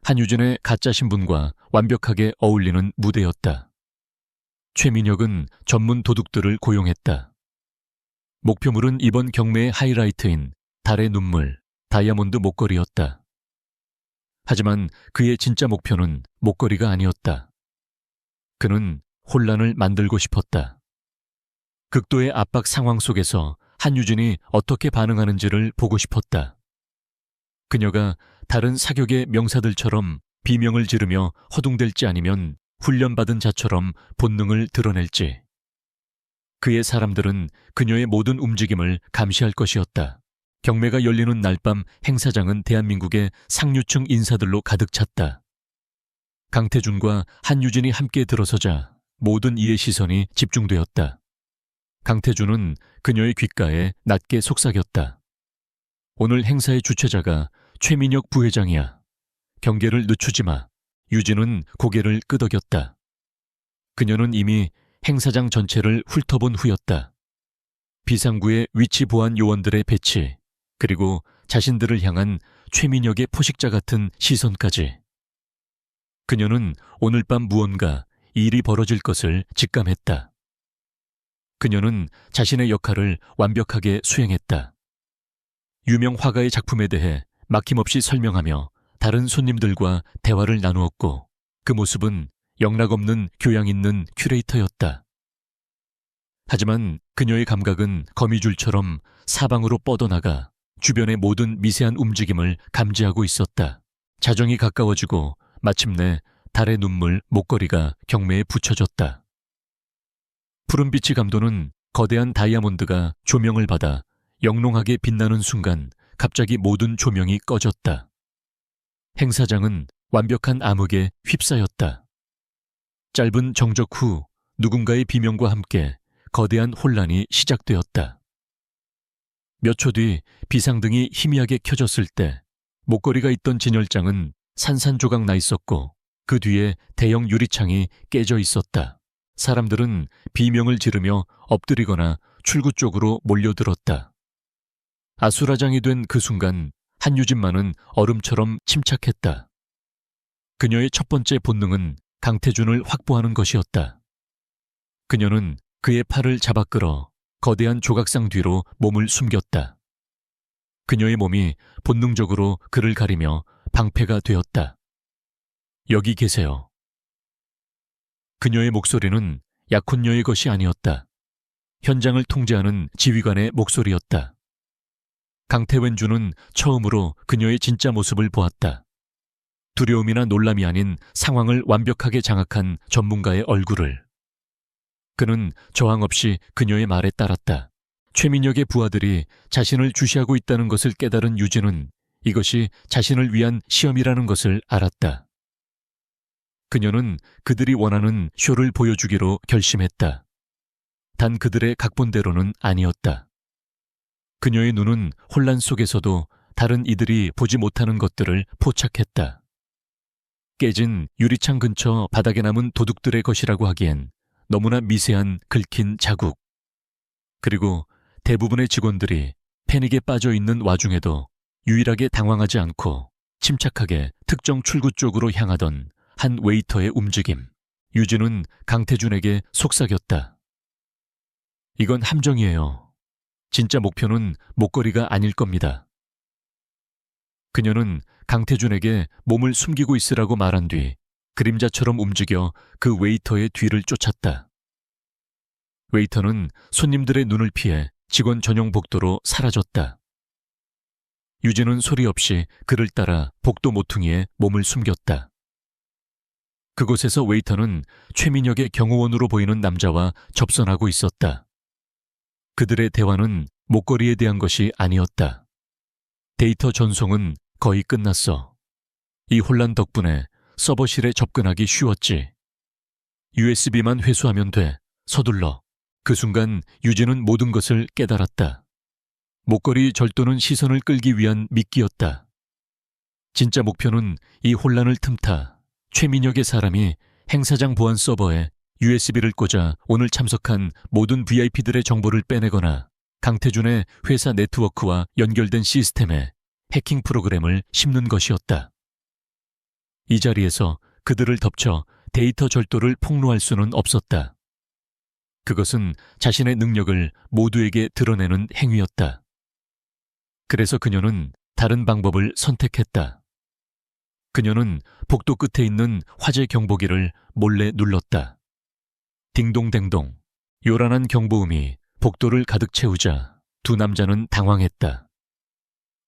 한유진의 가짜 신분과 완벽하게 어울리는 무대였다. 최민혁은 전문 도둑들을 고용했다. 목표물은 이번 경매의 하이라이트인 달의 눈물, 다이아몬드 목걸이였다. 하지만 그의 진짜 목표는 목걸이가 아니었다. 그는 혼란을 만들고 싶었다. 극도의 압박 상황 속에서 한유진이 어떻게 반응하는지를 보고 싶었다. 그녀가 다른 사격의 명사들처럼 비명을 지르며 허둥댈지 아니면 훈련받은 자처럼 본능을 드러낼지. 그의 사람들은 그녀의 모든 움직임을 감시할 것이었다. 경매가 열리는 날 밤 행사장은 대한민국의 상류층 인사들로 가득 찼다. 강태준과 한유진이 함께 들어서자 모든 이의 시선이 집중되었다. 강태준은 그녀의 귓가에 낮게 속삭였다. 오늘 행사의 주최자가 최민혁 부회장이야. 경계를 늦추지 마. 유진은 고개를 끄덕였다. 그녀는 이미 행사장 전체를 훑어본 후였다. 비상구의 위치 보안 요원들의 배치, 그리고 자신들을 향한 최민혁의 포식자 같은 시선까지. 그녀는 오늘 밤 무언가 일이 벌어질 것을 직감했다. 그녀는 자신의 역할을 완벽하게 수행했다. 유명 화가의 작품에 대해 막힘없이 설명하며 다른 손님들과 대화를 나누었고 그 모습은 영락없는 교양 있는 큐레이터였다. 하지만 그녀의 감각은 거미줄처럼 사방으로 뻗어나가 주변의 모든 미세한 움직임을 감지하고 있었다. 자정이 가까워지고 마침내 달의 눈물 목걸이가 경매에 붙여졌다. 푸른빛이 감도는 거대한 다이아몬드가 조명을 받아 영롱하게 빛나는 순간 갑자기 모든 조명이 꺼졌다. 행사장은 완벽한 암흑에 휩싸였다. 짧은 정적 후 누군가의 비명과 함께 거대한 혼란이 시작되었다. 몇 초 뒤 비상등이 희미하게 켜졌을 때 목걸이가 있던 진열장은 산산조각 나 있었고 그 뒤에 대형 유리창이 깨져 있었다. 사람들은 비명을 지르며 엎드리거나 출구 쪽으로 몰려들었다. 아수라장이 된 그 순간 한유진만은 얼음처럼 침착했다. 그녀의 첫 번째 본능은 강태준을 확보하는 것이었다. 그녀는 그의 팔을 잡아 끌어 거대한 조각상 뒤로 몸을 숨겼다. 그녀의 몸이 본능적으로 그를 가리며 방패가 되었다. 여기 계세요. 그녀의 목소리는 약혼녀의 것이 아니었다. 현장을 통제하는 지휘관의 목소리였다. 강태wen주는 처음으로 그녀의 진짜 모습을 보았다. 두려움이나 놀람이 아닌 상황을 완벽하게 장악한 전문가의 얼굴을. 그는 저항 없이 그녀의 말에 따랐다. 최민혁의 부하들이 자신을 주시하고 있다는 것을 깨달은 유진은 이것이 자신을 위한 시험이라는 것을 알았다. 그녀는 그들이 원하는 쇼를 보여주기로 결심했다. 단 그들의 각본대로는 아니었다. 그녀의 눈은 혼란 속에서도 다른 이들이 보지 못하는 것들을 포착했다. 깨진 유리창 근처 바닥에 남은 도둑들의 것이라고 하기엔 너무나 미세한 긁힌 자국. 그리고 대부분의 직원들이 패닉에 빠져 있는 와중에도 유일하게 당황하지 않고 침착하게 특정 출구 쪽으로 향하던 한 웨이터의 움직임. 유진은 강태준에게 속삭였다. 이건 함정이에요. 진짜 목표는 목걸이가 아닐 겁니다. 그녀는 강태준에게 몸을 숨기고 있으라고 말한 뒤 그림자처럼 움직여 그 웨이터의 뒤를 쫓았다. 웨이터는 손님들의 눈을 피해 직원 전용 복도로 사라졌다. 유진은 소리 없이 그를 따라 복도 모퉁이에 몸을 숨겼다. 그곳에서 웨이터는 최민혁의 경호원으로 보이는 남자와 접선하고 있었다. 그들의 대화는 목걸이에 대한 것이 아니었다. 데이터 전송은 거의 끝났어. 이 혼란 덕분에 서버실에 접근하기 쉬웠지. USB만 회수하면 돼. 서둘러. 그 순간 유진은 모든 것을 깨달았다. 목걸이 절도는 시선을 끌기 위한 미끼였다. 진짜 목표는 이 혼란을 틈타 최민혁의 사람이 행사장 보안 서버에 USB를 꽂아 오늘 참석한 모든 VIP들의 정보를 빼내거나 강태준의 회사 네트워크와 연결된 시스템에 해킹 프로그램을 심는 것이었다. 이 자리에서 그들을 덮쳐 데이터 절도를 폭로할 수는 없었다. 그것은 자신의 능력을 모두에게 드러내는 행위였다. 그래서 그녀는 다른 방법을 선택했다. 그녀는 복도 끝에 있는 화재 경보기를 몰래 눌렀다. 딩동댕동. 요란한 경보음이 복도를 가득 채우자 두 남자는 당황했다.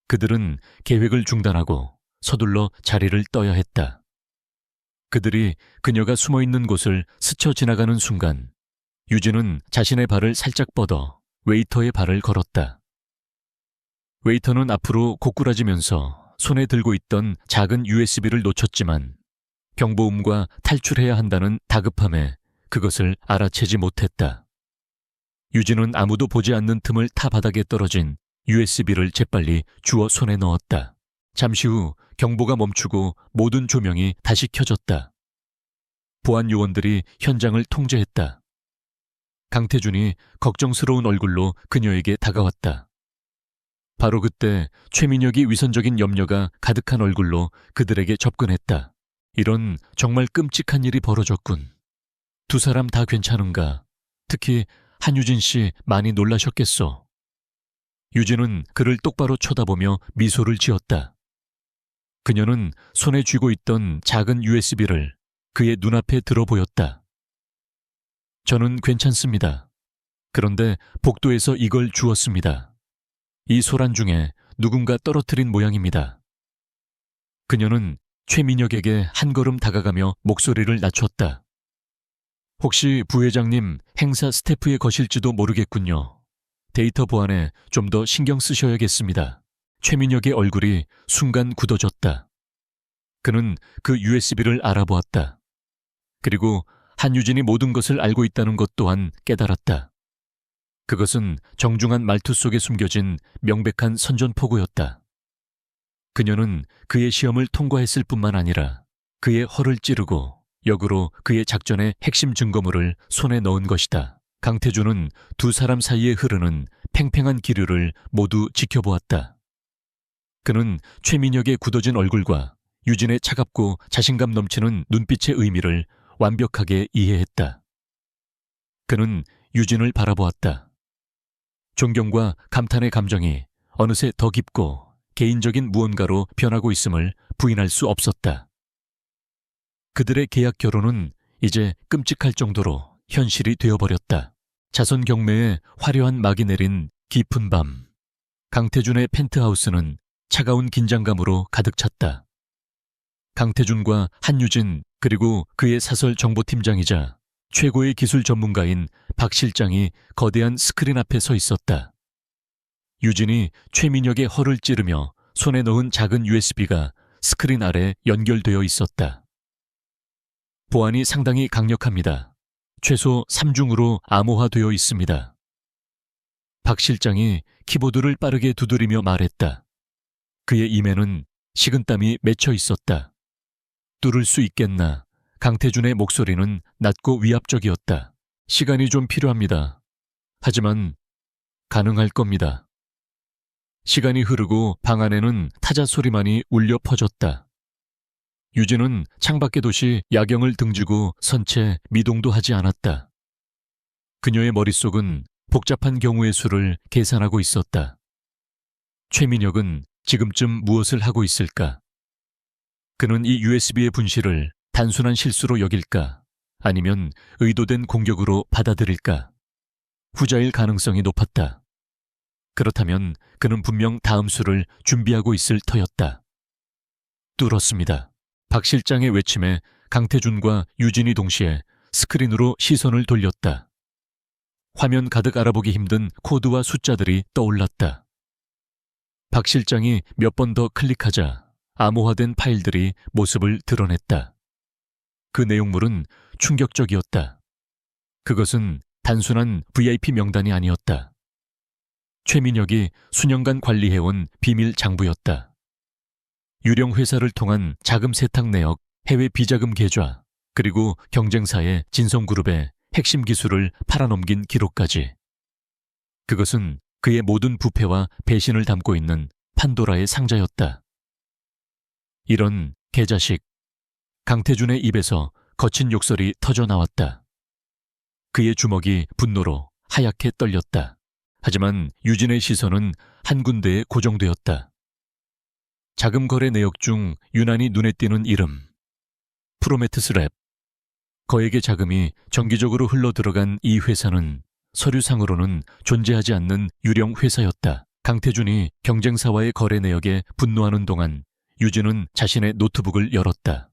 그들은 계획을 중단하고 서둘러 자리를 떠야 했다. 그들이 그녀가 숨어있는 곳을 스쳐 지나가는 순간 유진은 자신의 발을 살짝 뻗어 웨이터의 발을 걸었다. 웨이터는 앞으로 고꾸라지면서 손에 들고 있던 작은 USB를 놓쳤지만 경보음과 탈출해야 한다는 다급함에 그것을 알아채지 못했다. 유진은 아무도 보지 않는 틈을 타 바닥에 떨어진 USB를 재빨리 주워 손에 넣었다. 잠시 후 경보가 멈추고 모든 조명이 다시 켜졌다. 보안 요원들이 현장을 통제했다. 강태준이 걱정스러운 얼굴로 그녀에게 다가왔다. 바로 그때 최민혁이 위선적인 염려가 가득한 얼굴로 그들에게 접근했다. 이런 정말 끔찍한 일이 벌어졌군. 두 사람 다 괜찮은가? 특히 한유진 씨 많이 놀라셨겠소. 유진은 그를 똑바로 쳐다보며 미소를 지었다. 그녀는 손에 쥐고 있던 작은 USB를 그의 눈앞에 들어 보였다. 저는 괜찮습니다. 그런데 복도에서 이걸 주었습니다. 이 소란 중에 누군가 떨어뜨린 모양입니다. 그녀는 최민혁에게 한 걸음 다가가며 목소리를 낮췄다. 혹시 부회장님 행사 스태프의 것일지도 모르겠군요. 데이터 보안에 좀 더 신경 쓰셔야겠습니다. 최민혁의 얼굴이 순간 굳어졌다. 그는 그 USB를 알아보았다. 그리고 한유진이 모든 것을 알고 있다는 것 또한 깨달았다. 그것은 정중한 말투 속에 숨겨진 명백한 선전포고였다. 그녀는 그의 시험을 통과했을 뿐만 아니라 그의 허를 찌르고 역으로 그의 작전의 핵심 증거물을 손에 넣은 것이다. 강태준은 두 사람 사이에 흐르는 팽팽한 기류를 모두 지켜보았다. 그는 최민혁의 굳어진 얼굴과 유진의 차갑고 자신감 넘치는 눈빛의 의미를 완벽하게 이해했다. 그는 유진을 바라보았다. 존경과 감탄의 감정이 어느새 더 깊고 개인적인 무언가로 변하고 있음을 부인할 수 없었다. 그들의 계약 결혼은 이제 끔찍할 정도로 현실이 되어버렸다. 자선 경매에 화려한 막이 내린 깊은 밤, 강태준의 펜트하우스는 차가운 긴장감으로 가득 찼다. 강태준과 한유진 그리고 그의 사설 정보팀장이자 최고의 기술 전문가인 박 실장이 거대한 스크린 앞에 서 있었다. 유진이 최민혁의 허를 찌르며 손에 넣은 작은 USB가 스크린 아래 연결되어 있었다. 보안이 상당히 강력합니다. 최소 3중으로 암호화되어 있습니다. 박 실장이 키보드를 빠르게 두드리며 말했다. 그의 임에는 식은땀이 맺혀 있었다. 뚫을 수 있겠나? 강태준의 목소리는 낮고 위압적이었다. 시간이 좀 필요합니다. 하지만 가능할 겁니다. 시간이 흐르고 방 안에는 타자 소리만이 울려 퍼졌다. 유진은 창밖의 도시 야경을 등지고 선 채 미동도 하지 않았다. 그녀의 머릿속은 복잡한 경우의 수를 계산하고 있었다. 최민혁은 지금쯤 무엇을 하고 있을까? 그는 이 USB의 분실을 단순한 실수로 여길까? 아니면 의도된 공격으로 받아들일까? 후자일 가능성이 높았다. 그렇다면 그는 분명 다음 수를 준비하고 있을 터였다. 뚫었습니다. 박 실장의 외침에 강태준과 유진이 동시에 스크린으로 시선을 돌렸다. 화면 가득 알아보기 힘든 코드와 숫자들이 떠올랐다. 박 실장이 몇 번 더 클릭하자 암호화된 파일들이 모습을 드러냈다. 그 내용물은 충격적이었다. 그것은 단순한 VIP 명단이 아니었다. 최민혁이 수년간 관리해온 비밀 장부였다. 유령 회사를 통한 자금 세탁 내역, 해외 비자금 계좌, 그리고 경쟁사의 진성그룹의 핵심 기술을 팔아넘긴 기록까지. 그것은 그의 모든 부패와 배신을 담고 있는 판도라의 상자였다. 이런 개자식. 강태준의 입에서 거친 욕설이 터져 나왔다. 그의 주먹이 분노로 하얗게 떨렸다. 하지만 유진의 시선은 한 군데에 고정되었다. 자금 거래 내역 중 유난히 눈에 띄는 이름. 프로메트스 랩. 거액의 자금이 정기적으로 흘러들어간 이 회사는 서류상으로는 존재하지 않는 유령 회사였다. 강태준이 경쟁사와의 거래 내역에 분노하는 동안 유진은 자신의 노트북을 열었다.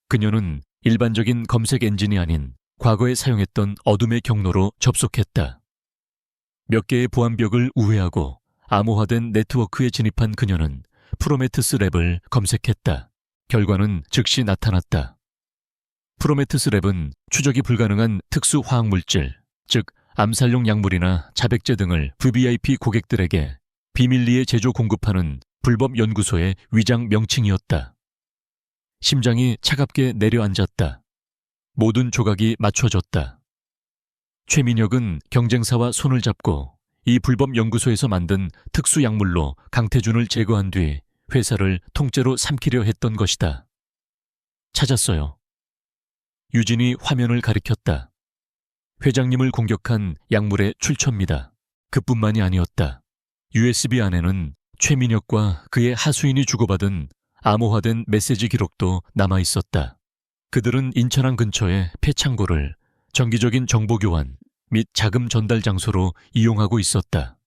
그녀는 일반적인 검색 엔진이 아닌 과거에 사용했던 어둠의 경로로 접속했다. 몇 개의 보안벽을 우회하고 암호화된 네트워크에 진입한 그녀는 프로메트스 랩을 검색했다. 결과는 즉시 나타났다. 프로메트스 랩은 추적이 불가능한 특수 화학물질, 즉 암살용 약물이나 자백제 등을 VVIP 고객들에게 비밀리에 제조 공급하는 불법 연구소의 위장 명칭이었다. 심장이 차갑게 내려앉았다. 모든 조각이 맞춰졌다. 최민혁은 경쟁사와 손을 잡고 이 불법 연구소에서 만든 특수 약물로 강태준을 제거한 뒤 회사를 통째로 삼키려 했던 것이다. 찾았어요. 유진이 화면을 가리켰다. 회장님을 공격한 약물의 출처입니다. 그뿐만이 아니었다. USB 안에는 최민혁과 그의 하수인이 주고받은 암호화된 메시지 기록도 남아 있었다. 그들은 인천항 근처의 폐창고를 정기적인 정보 교환 및 자금 전달 장소로 이용하고 있었다.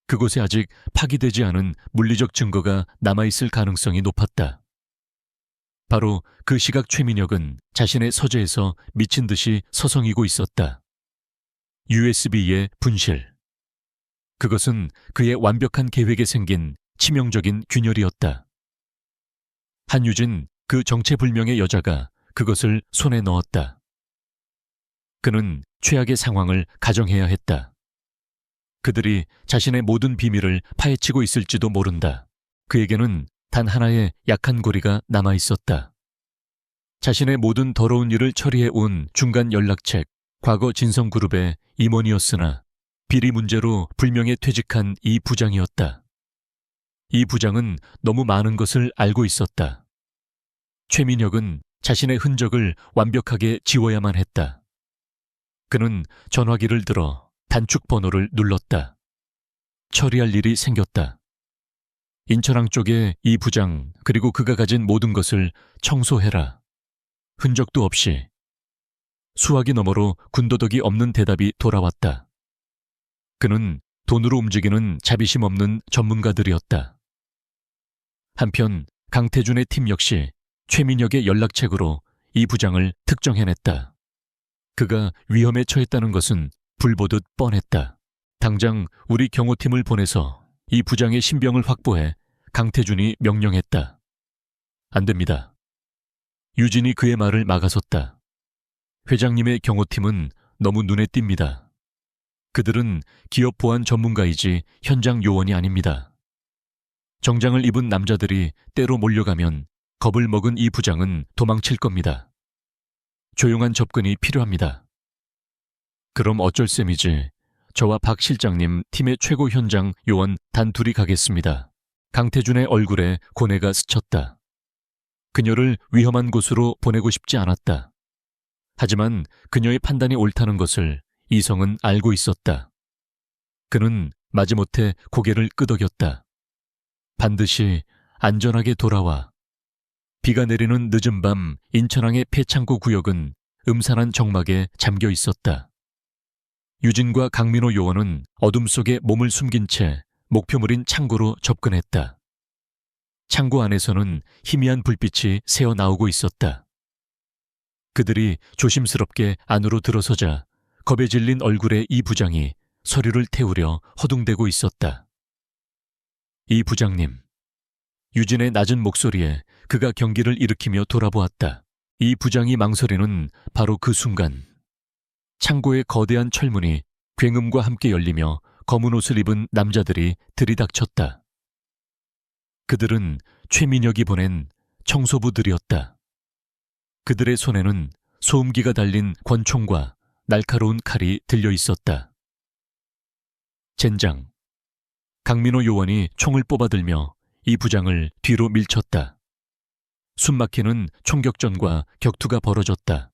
그곳에 아직 파기되지 않은 물리적 증거가 남아있을 가능성이 높았다. 바로 그 시각 최민혁은 자신의 서재에서 미친 듯이 서성이고 있었다. USB의 분실. 그것은 그의 완벽한 계획에 생긴 치명적인 균열이었다. 한유진, 그 정체불명의 여자가 그것을 손에 넣었다. 그는 최악의 상황을 가정해야 했다. 그들이 자신의 모든 비밀을 파헤치고 있을지도 모른다. 그에게는 단 하나의 약한 고리가 남아 있었다. 자신의 모든 더러운 일을 처리해 온 중간 연락책, 과거 진성그룹의 임원이었으나 비리 문제로 불명예 퇴직한 이 부장이었다. 이 부장은 너무 많은 것을 알고 있었다. 최민혁은 자신의 흔적을 완벽하게 지워야만 했다. 그는 전화기를 들어 단축 번호를 눌렀다. 처리할 일이 생겼다. 인천항 쪽에 이 부장 그리고 그가 가진 모든 것을 청소해라. 흔적도 없이. 수화기 너머로 군더더기 없는 대답이 돌아왔다. 그는 돈으로 움직이는 자비심 없는 전문가들이었다. 한편 강태준의 팀 역시 최민혁의 연락책으로 이 부장을 특정해냈다. 그가 위험에 처했다는 것은 불보듯 뻔했다. 당장 우리 경호팀을 보내서 이 부장의 신병을 확보해 강태준이 명령했다. 안 됩니다. 유진이 그의 말을 막아섰다. 회장님의 경호팀은 너무 눈에 띕니다. 그들은 기업 보안 전문가이지 현장 요원이 아닙니다. 정장을 입은 남자들이 때로 몰려가면 겁을 먹은 이 부장은 도망칠 겁니다. 조용한 접근이 필요합니다. 그럼 어쩔 셈이지. 저와 박 실장님 팀의 최고 현장 요원 단 둘이 가겠습니다. 강태준의 얼굴에 고뇌가 스쳤다. 그녀를 위험한 곳으로 보내고 싶지 않았다. 하지만 그녀의 판단이 옳다는 것을 이성은 알고 있었다. 그는 마지못해 고개를 끄덕였다. 반드시 안전하게 돌아와. 비가 내리는 늦은 밤 인천항의 폐창고 구역은 음산한 정막에 잠겨 있었다. 유진과 강민호 요원은 어둠 속에 몸을 숨긴 채 목표물인 창고로 접근했다. 창고 안에서는 희미한 불빛이 새어나오고 있었다. 그들이 조심스럽게 안으로 들어서자 겁에 질린 얼굴의 이 부장이 서류를 태우려 허둥대고 있었다. 이 부장님. 유진의 낮은 목소리에 그가 경기를 일으키며 돌아보았다. 이 부장이 망설이는 바로 그 순간 창고의 거대한 철문이 굉음과 함께 열리며 검은 옷을 입은 남자들이 들이닥쳤다. 그들은 최민혁이 보낸 청소부들이었다. 그들의 손에는 소음기가 달린 권총과 날카로운 칼이 들려 있었다. 젠장. 강민호 요원이 총을 뽑아들며 이 부장을 뒤로 밀쳤다. 숨막히는 총격전과 격투가 벌어졌다.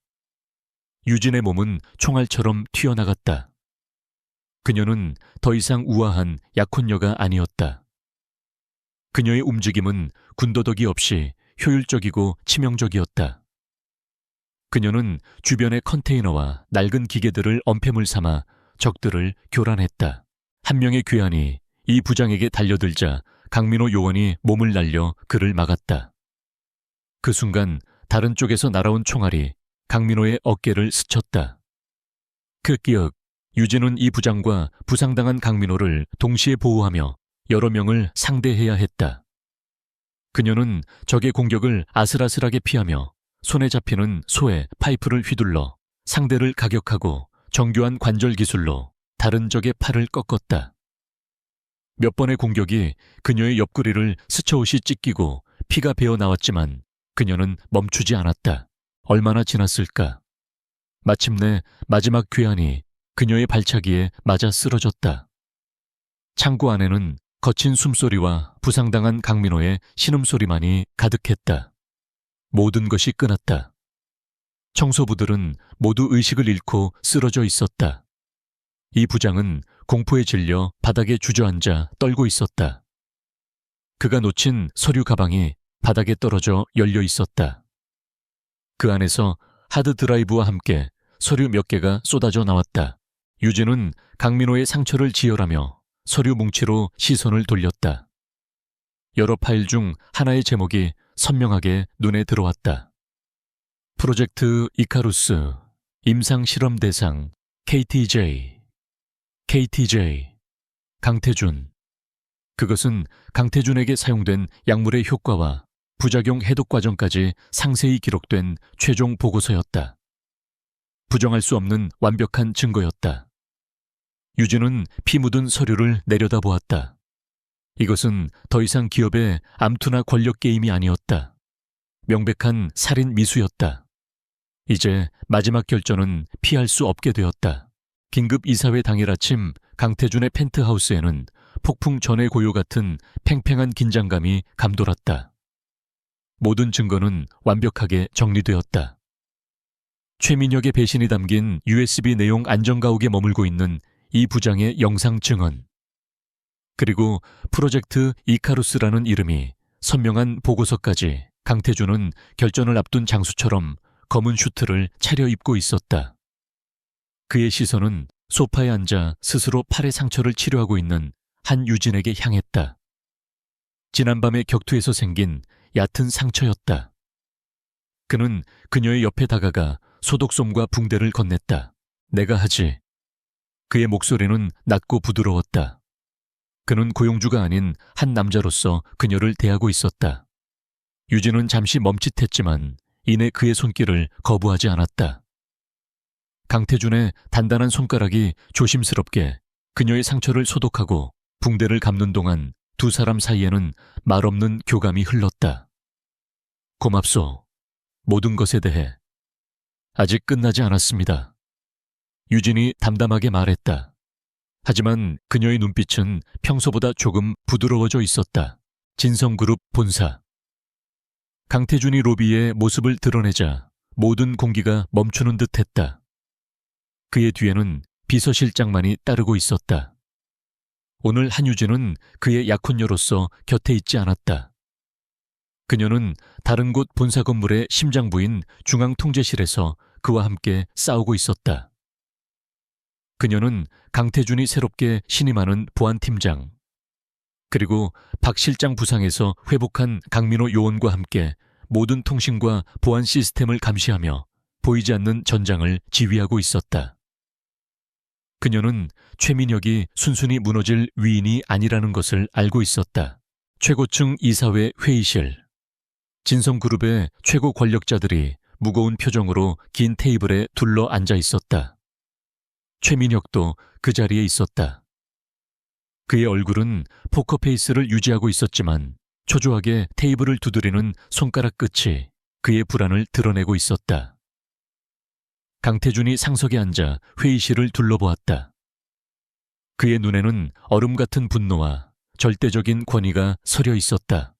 유진의 몸은 총알처럼 튀어나갔다. 그녀는 더 이상 우아한 약혼녀가 아니었다. 그녀의 움직임은 군더더기 없이 효율적이고 치명적이었다. 그녀는 주변의 컨테이너와 낡은 기계들을 엄폐물 삼아 적들을 교란했다. 한 명의 괴한이 이 부장에게 달려들자 강민호 요원이 몸을 날려 그를 막았다. 그 순간 다른 쪽에서 날아온 총알이 강민호의 어깨를 스쳤다. 그 기억, 유진은 이 부장과 부상당한 강민호를 동시에 보호하며 여러 명을 상대해야 했다. 그녀는 적의 공격을 아슬아슬하게 피하며 손에 잡히는 소에 파이프를 휘둘러 상대를 가격하고 정교한 관절 기술로 다른 적의 팔을 꺾었다. 몇 번의 공격이 그녀의 옆구리를 스쳐옷이 찢기고 피가 배어 나왔지만 그녀는 멈추지 않았다. 얼마나 지났을까? 마침내 마지막 괴한이 그녀의 발차기에 맞아 쓰러졌다. 창고 안에는 거친 숨소리와 부상당한 강민호의 신음소리만이 가득했다. 모든 것이 끊었다. 청소부들은 모두 의식을 잃고 쓰러져 있었다. 이 부장은 공포에 질려 바닥에 주저앉아 떨고 있었다. 그가 놓친 서류 가방이 바닥에 떨어져 열려 있었다. 그 안에서 하드 드라이브와 함께 서류 몇 개가 쏟아져 나왔다. 유진은 강민호의 상처를 지혈하며 서류 뭉치로 시선을 돌렸다. 여러 파일 중 하나의 제목이 선명하게 눈에 들어왔다. 프로젝트 이카루스, 임상실험 대상, KTJ, 강태준. 그것은 강태준에게 사용된 약물의 효과와 부작용 해독 과정까지 상세히 기록된 최종 보고서였다. 부정할 수 없는 완벽한 증거였다. 유진은 피 묻은 서류를 내려다보았다. 이것은 더 이상 기업의 암투나 권력 게임이 아니었다. 명백한 살인 미수였다. 이제 마지막 결전은 피할 수 없게 되었다. 긴급 이사회 당일 아침 강태준의 펜트하우스에는 폭풍 전의 고요 같은 팽팽한 긴장감이 감돌았다. 모든 증거는 완벽하게 정리되었다. 최민혁의 배신이 담긴 USB 내용 안전가옥에 머물고 있는 이 부장의 영상 증언. 그리고 프로젝트 이카루스라는 이름이 선명한 보고서까지. 강태준은 결전을 앞둔 장수처럼 검은 슈트를 차려입고 있었다. 그의 시선은 소파에 앉아 스스로 팔의 상처를 치료하고 있는 한유진에게 향했다. 지난밤의 격투에서 생긴 얕은 상처였다. 그는 그녀의 옆에 다가가 소독솜과 붕대를 건넸다. 내가 하지. 그의 목소리는 낮고 부드러웠다. 그는 고용주가 아닌 한 남자로서 그녀를 대하고 있었다. 유진은 잠시 멈칫했지만 이내 그의 손길을 거부하지 않았다. 강태준의 단단한 손가락이 조심스럽게 그녀의 상처를 소독하고 붕대를 감는 동안 두 사람 사이에는 말없는 교감이 흘렀다. 고맙소. 모든 것에 대해. 아직 끝나지 않았습니다. 유진이 담담하게 말했다. 하지만 그녀의 눈빛은 평소보다 조금 부드러워져 있었다. 진성그룹 본사. 강태준이 로비에 모습을 드러내자 모든 공기가 멈추는 듯 했다. 그의 뒤에는 비서실장만이 따르고 있었다. 오늘 한유진은 그의 약혼녀로서 곁에 있지 않았다. 그녀는 다른 곳 본사 건물의 심장부인 중앙통제실에서 그와 함께 싸우고 있었다. 그녀는 강태준이 새롭게 신임하는 보안팀장, 그리고 박 실장 부상에서 회복한 강민호 요원과 함께 모든 통신과 보안 시스템을 감시하며 보이지 않는 전장을 지휘하고 있었다. 그녀는 최민혁이 순순히 무너질 위인이 아니라는 것을 알고 있었다. 최고층 이사회 회의실. 진성그룹의 최고 권력자들이 무거운 표정으로 긴 테이블에 둘러 앉아 있었다. 최민혁도 그 자리에 있었다. 그의 얼굴은 포커페이스를 유지하고 있었지만 초조하게 테이블을 두드리는 손가락 끝이 그의 불안을 드러내고 있었다. 강태준이 상석에 앉아 회의실을 둘러보았다. 그의 눈에는 얼음 같은 분노와 절대적인 권위가 서려 있었다.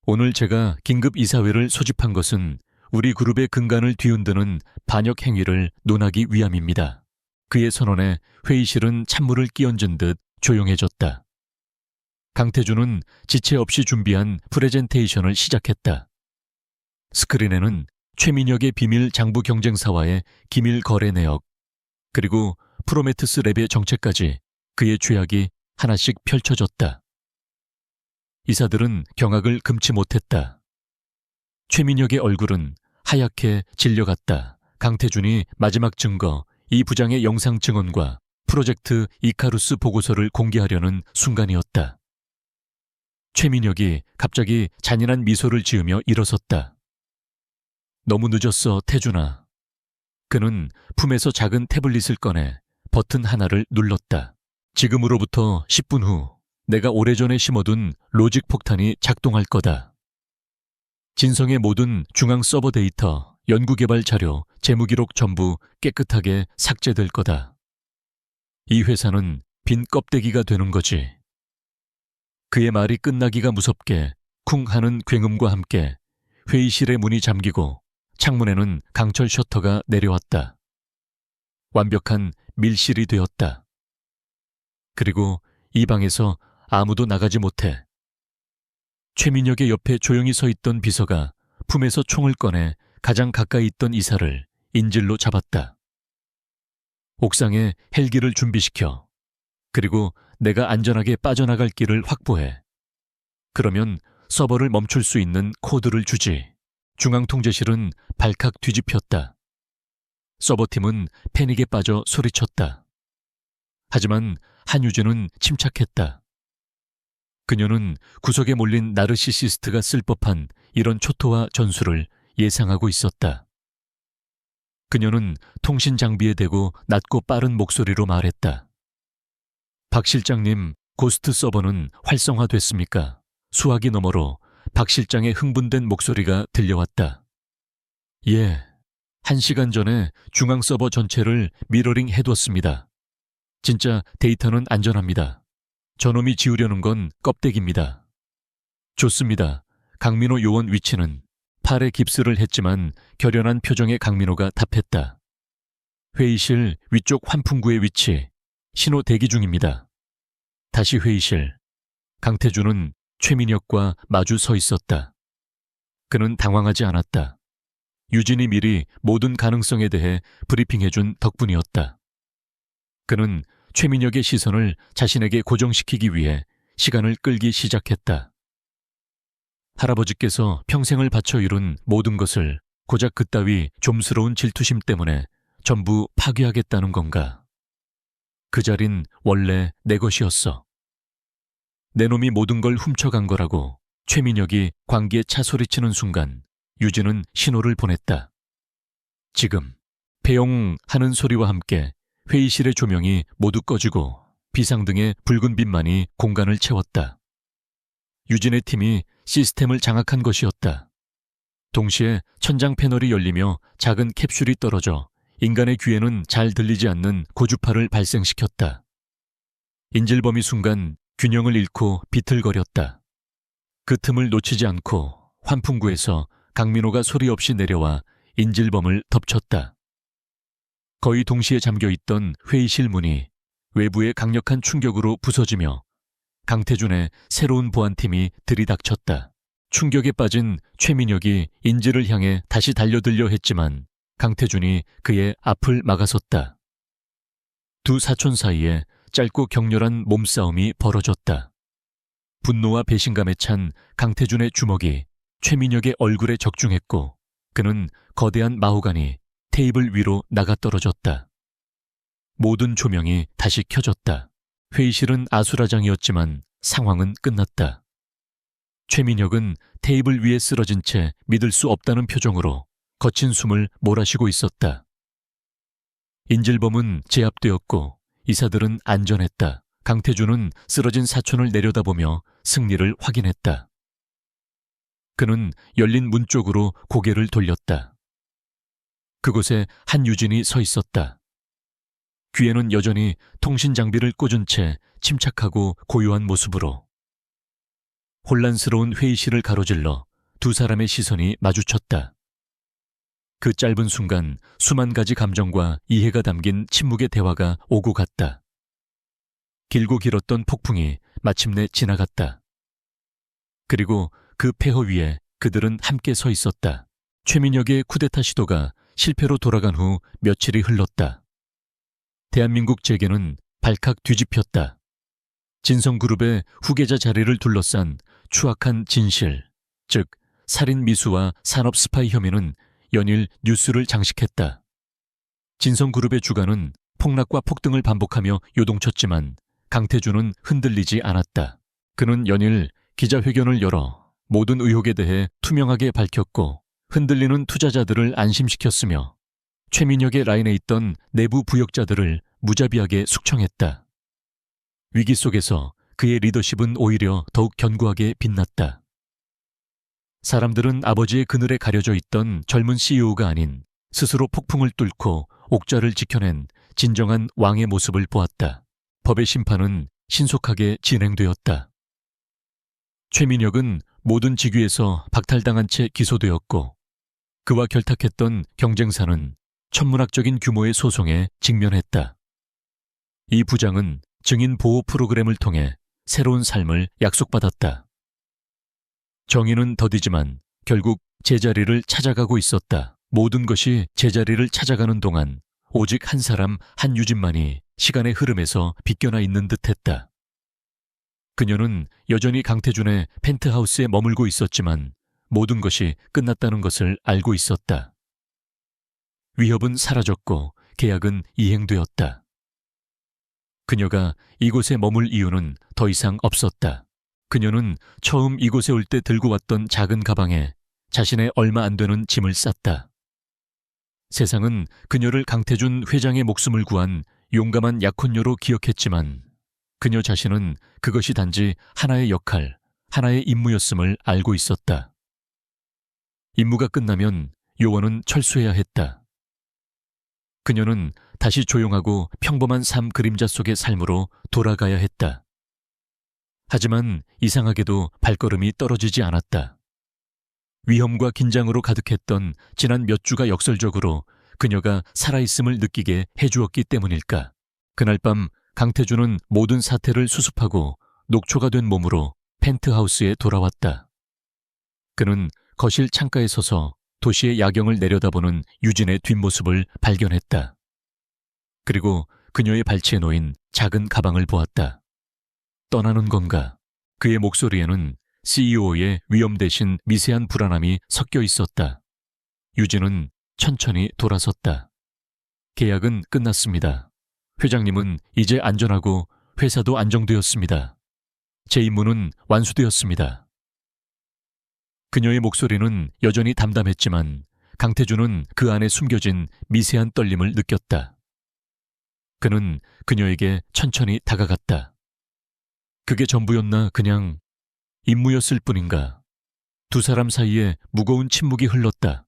오늘 제가 긴급 이사회를 소집한 것은 우리 그룹의 근간을 뒤흔드는 반역 행위를 논하기 위함입니다. 그의 선언에 회의실은 찬물을 끼얹은 듯 조용해졌다. 강태준은 지체 없이 준비한 프레젠테이션을 시작했다. 스크린에는 최민혁의 비밀 장부 경쟁사와의 기밀 거래 내역, 그리고 프로메트스 랩의 정체까지 그의 죄악이 하나씩 펼쳐졌다. 이사들은 경악을 금치 못했다. 최민혁의 얼굴은 하얗게 질려갔다. 강태준이 마지막 증거, 이 부장의 영상 증언과 프로젝트 이카루스 보고서를 공개하려는 순간이었다. 최민혁이 갑자기 잔인한 미소를 지으며 일어섰다. 너무 늦었어, 태준아. 그는 품에서 작은 태블릿을 꺼내 버튼 하나를 눌렀다. 지금으로부터 10분 후 내가 오래전에 심어둔 로직 폭탄이 작동할 거다. 진성의 모든 중앙 서버 데이터, 연구개발 자료, 재무기록 전부 깨끗하게 삭제될 거다. 이 회사는 빈 껍데기가 되는 거지. 그의 말이 끝나기가 무섭게 쿵 하는 굉음과 함께 회의실의 문이 잠기고 창문에는 강철 셔터가 내려왔다. 완벽한 밀실이 되었다. 그리고 이 방에서 아무도 나가지 못해. 최민혁의 옆에 조용히 서 있던 비서가 품에서 총을 꺼내 가장 가까이 있던 이사를 인질로 잡았다. 옥상에 헬기를 준비시켜. 그리고 내가 안전하게 빠져나갈 길을 확보해. 그러면 서버를 멈출 수 있는 코드를 주지. 중앙통제실은 발칵 뒤집혔다. 서버팀은 패닉에 빠져 소리쳤다. 하지만 한유진은 침착했다. 그녀는 구석에 몰린 나르시시스트가 쓸 법한 이런 초토화 전술을 예상하고 있었다. 그녀는 통신 장비에 대고 낮고 빠른 목소리로 말했다. 박 실장님, 고스트 서버는 활성화됐습니까? 수화기 너머로 박 실장의 흥분된 목소리가 들려왔다. 예, 1시간 전에 중앙 서버 전체를 미러링 해뒀습니다. 진짜 데이터는 안전합니다. 저놈이 지우려는 건 껍데기입니다. 좋습니다. 강민호 요원 위치는? 팔에 깁스를 했지만 결연한 표정의 강민호가 답했다. 회의실 위쪽 환풍구의 위치, 신호 대기 중입니다. 다시 회의실. 강태준은 최민혁과 마주 서 있었다. 그는 당황하지 않았다. 유진이 미리 모든 가능성에 대해 브리핑해준 덕분이었다. 그는 최민혁의 시선을 자신에게 고정시키기 위해 시간을 끌기 시작했다. 할아버지께서 평생을 바쳐 이룬 모든 것을 고작 그따위 좀스러운 질투심 때문에 전부 파괴하겠다는 건가? 그 자린 원래 내 것이었어. 내 놈이 모든 걸 훔쳐간 거라고 최민혁이 광기에 차 소리치는 순간 유진은 신호를 보냈다. 지금 배용 하는 소리와 함께 회의실의 조명이 모두 꺼지고 비상등의 붉은 빛만이 공간을 채웠다. 유진의 팀이 시스템을 장악한 것이었다. 동시에 천장 패널이 열리며 작은 캡슐이 떨어져 인간의 귀에는 잘 들리지 않는 고주파를 발생시켰다. 인질범이 순간 균형을 잃고 비틀거렸다. 그 틈을 놓치지 않고 환풍구에서 강민호가 소리 없이 내려와 인질범을 덮쳤다. 거의 동시에 잠겨있던 회의실 문이 외부의 강력한 충격으로 부서지며 강태준의 새로운 보안팀이 들이닥쳤다. 충격에 빠진 최민혁이 인질을 향해 다시 달려들려 했지만 강태준이 그의 앞을 막아섰다. 두 사촌 사이에 짧고 격렬한 몸싸움이 벌어졌다. 분노와 배신감에 찬 강태준의 주먹이 최민혁의 얼굴에 적중했고 그는 거대한 마호간이 테이블 위로 나가떨어졌다. 모든 조명이 다시 켜졌다. 회의실은 아수라장이었지만 상황은 끝났다. 최민혁은 테이블 위에 쓰러진 채 믿을 수 없다는 표정으로 거친 숨을 몰아쉬고 있었다. 인질범은 제압되었고 이사들은 안전했다. 강태준은 쓰러진 사촌을 내려다보며 승리를 확인했다. 그는 열린 문 쪽으로 고개를 돌렸다. 그곳에 한유진이 서 있었다. 귀에는 여전히 통신 장비를 꽂은 채 침착하고 고요한 모습으로. 혼란스러운 회의실을 가로질러 두 사람의 시선이 마주쳤다. 그 짧은 순간 수만 가지 감정과 이해가 담긴 침묵의 대화가 오고 갔다. 길고 길었던 폭풍이 마침내 지나갔다. 그리고 그 폐허 위에 그들은 함께 서 있었다. 최민혁의 쿠데타 시도가 실패로 돌아간 후 며칠이 흘렀다. 대한민국 재계는 발칵 뒤집혔다. 진성그룹의 후계자 자리를 둘러싼 추악한 진실, 즉 살인 미수와 산업 스파이 혐의는 연일 뉴스를 장식했다. 진성그룹의 주가는 폭락과 폭등을 반복하며 요동쳤지만 강태준은 흔들리지 않았다. 그는 연일 기자회견을 열어 모든 의혹에 대해 투명하게 밝혔고 흔들리는 투자자들을 안심시켰으며 최민혁의 라인에 있던 내부 부역자들을 무자비하게 숙청했다. 위기 속에서 그의 리더십은 오히려 더욱 견고하게 빛났다. 사람들은 아버지의 그늘에 가려져 있던 젊은 CEO가 아닌 스스로 폭풍을 뚫고 옥좌를 지켜낸 진정한 왕의 모습을 보았다. 법의 심판은 신속하게 진행되었다. 최민혁은 모든 직위에서 박탈당한 채 기소되었고 그와 결탁했던 경쟁사는 천문학적인 규모의 소송에 직면했다. 이 부장은 증인 보호 프로그램을 통해 새로운 삶을 약속받았다. 정의는 더디지만 결국 제자리를 찾아가고 있었다. 모든 것이 제자리를 찾아가는 동안 오직 한 사람 한유진만이 시간의 흐름에서 비껴나 있는 듯했다. 그녀는 여전히 강태준의 펜트하우스에 머물고 있었지만 모든 것이 끝났다는 것을 알고 있었다. 위협은 사라졌고 계약은 이행되었다. 그녀가 이곳에 머물 이유는 더 이상 없었다. 그녀는 처음 이곳에 올 때 들고 왔던 작은 가방에 자신의 얼마 안 되는 짐을 쌌다. 세상은 그녀를 강태준 회장의 목숨을 구한 용감한 약혼녀로 기억했지만 그녀 자신은 그것이 단지 하나의 역할, 하나의 임무였음을 알고 있었다. 임무가 끝나면 요원은 철수해야 했다. 그녀는 다시 조용하고 평범한 삶 그림자 속의 삶으로 돌아가야 했다. 하지만 이상하게도 발걸음이 떨어지지 않았다. 위험과 긴장으로 가득했던 지난 몇 주가 역설적으로 그녀가 살아있음을 느끼게 해주었기 때문일까. 그날 밤 강태준은 모든 사태를 수습하고 녹초가 된 몸으로 펜트하우스에 돌아왔다. 그는 거실 창가에 서서 도시의 야경을 내려다보는 유진의 뒷모습을 발견했다. 그리고 그녀의 발치에 놓인 작은 가방을 보았다. 떠나는 건가? 그의 목소리에는 CEO의 위험 대신 미세한 불안함이 섞여 있었다. 유진은 천천히 돌아섰다. 계약은 끝났습니다. 회장님은 이제 안전하고 회사도 안정되었습니다. 제 임무는 완수되었습니다. 그녀의 목소리는 여전히 담담했지만 강태준은 그 안에 숨겨진 미세한 떨림을 느꼈다. 그는 그녀에게 천천히 다가갔다. 그게 전부였나 그냥 임무였을 뿐인가. 두 사람 사이에 무거운 침묵이 흘렀다.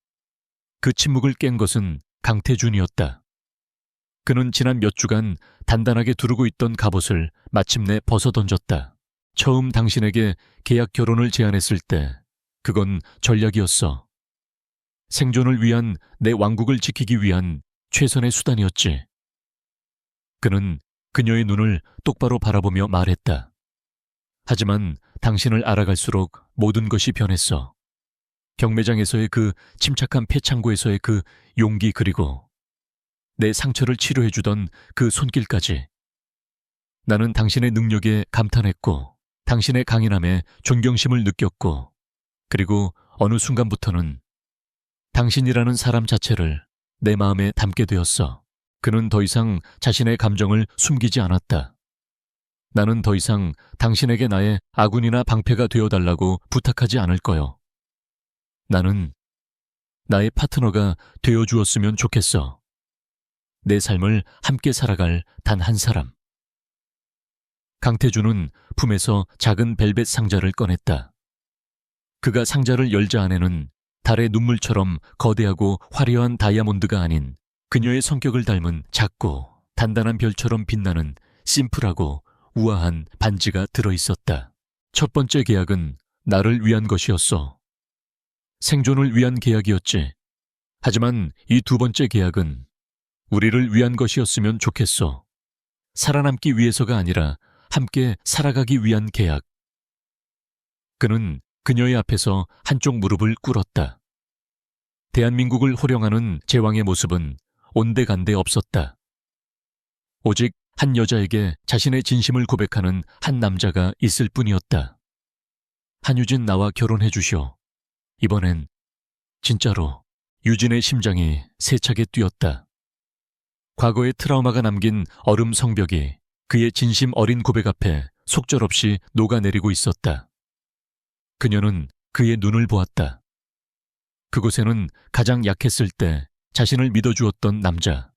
그 침묵을 깬 것은 강태준이었다. 그는 지난 몇 주간 단단하게 두르고 있던 갑옷을 마침내 벗어던졌다. 처음 당신에게 계약 결혼을 제안했을 때 그건 전략이었어. 생존을 위한 내 왕국을 지키기 위한 최선의 수단이었지. 그는 그녀의 눈을 똑바로 바라보며 말했다. 하지만 당신을 알아갈수록 모든 것이 변했어. 경매장에서의 그 침착한 폐창고에서의 그 용기 그리고 내 상처를 치료해주던 그 손길까지. 나는 당신의 능력에 감탄했고 당신의 강인함에 존경심을 느꼈고 그리고 어느 순간부터는 당신이라는 사람 자체를 내 마음에 담게 되었어. 그는 더 이상 자신의 감정을 숨기지 않았다. 나는 더 이상 당신에게 나의 아군이나 방패가 되어달라고 부탁하지 않을 거요. 나는 나의 파트너가 되어주었으면 좋겠어. 내 삶을 함께 살아갈 단 한 사람. 강태준은 품에서 작은 벨벳 상자를 꺼냈다. 그가 상자를 열자 안에는 달의 눈물처럼 거대하고 화려한 다이아몬드가 아닌 그녀의 성격을 닮은 작고 단단한 별처럼 빛나는 심플하고 우아한 반지가 들어있었다. 첫 번째 계약은 나를 위한 것이었어. 생존을 위한 계약이었지. 하지만 이 두 번째 계약은 우리를 위한 것이었으면 좋겠어. 살아남기 위해서가 아니라 함께 살아가기 위한 계약. 그는 그녀의 앞에서 한쪽 무릎을 꿇었다. 대한민국을 호령하는 제왕의 모습은 온데간데 없었다. 오직 한 여자에게 자신의 진심을 고백하는 한 남자가 있을 뿐이었다. 한유진 나와 결혼해 주시오. 이번엔 진짜로. 유진의 심장이 세차게 뛰었다. 과거의 트라우마가 남긴 얼음 성벽이 그의 진심 어린 고백 앞에 속절없이 녹아내리고 있었다. 그녀는 그의 눈을 보았다. 그곳에는 가장 약했을 때 자신을 믿어주었던 남자,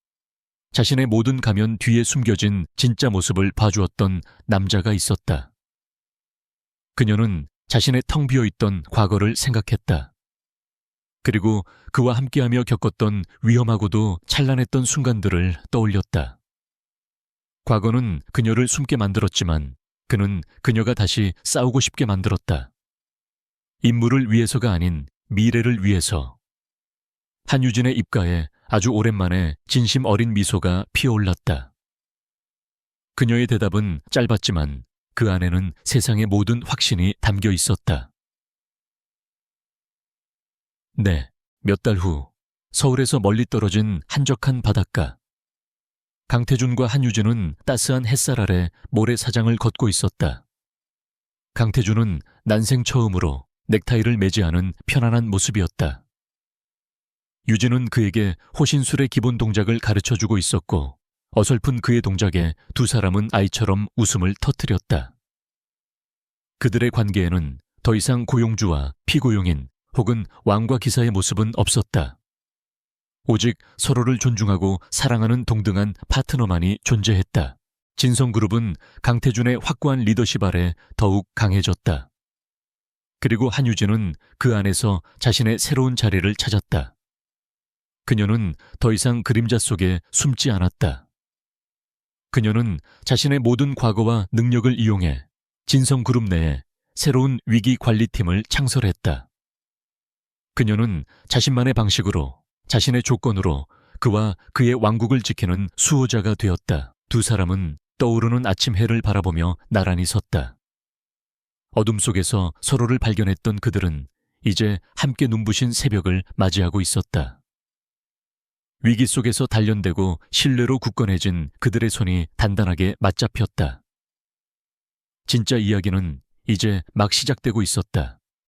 자신의 모든 가면 뒤에 숨겨진 진짜 모습을 봐주었던 남자가 있었다. 그녀는 자신의 텅 비어있던 과거를 생각했다. 그리고 그와 함께하며 겪었던 위험하고도 찬란했던 순간들을 떠올렸다. 과거는 그녀를 숨게 만들었지만 그는 그녀가 다시 싸우고 싶게 만들었다. 임무를 위해서가 아닌 미래를 위해서. 한유진의 입가에 아주 오랜만에 진심 어린 미소가 피어올랐다. 그녀의 대답은 짧았지만 그 안에는 세상의 모든 확신이 담겨 있었다. 네, 몇 달 후 서울에서 멀리 떨어진 한적한 바닷가. 강태준과 한유진은 따스한 햇살 아래 모래사장을 걷고 있었다. 강태준은 난생 처음으로 넥타이를 매지 않은 편안한 모습이었다. 유진은 그에게 호신술의 기본 동작을 가르쳐주고 있었고 어설픈 그의 동작에 두 사람은 아이처럼 웃음을 터뜨렸다. 그들의 관계에는 더 이상 고용주와 피고용인 혹은 왕과 기사의 모습은 없었다. 오직 서로를 존중하고 사랑하는 동등한 파트너만이 존재했다. 진성그룹은 강태준의 확고한 리더십 아래 더욱 강해졌다. 그리고 한유진은 그 안에서 자신의 새로운 자리를 찾았다. 그녀는 더 이상 그림자 속에 숨지 않았다. 그녀는 자신의 모든 과거와 능력을 이용해 진성그룹 내에 새로운 위기관리팀을 창설했다. 그녀는 자신만의 방식으로, 자신의 조건으로 그와 그의 왕국을 지키는 수호자가 되었다. 두 사람은 떠오르는 아침 해를 바라보며 나란히 섰다. 어둠 속에서 서로를 발견했던 그들은 이제 함께 눈부신 새벽을 맞이하고 있었다. 위기 속에서 단련되고 신뢰로 굳건해진 그들의 손이 단단하게 맞잡혔다. 진짜 이야기는 이제 막 시작되고 있었다.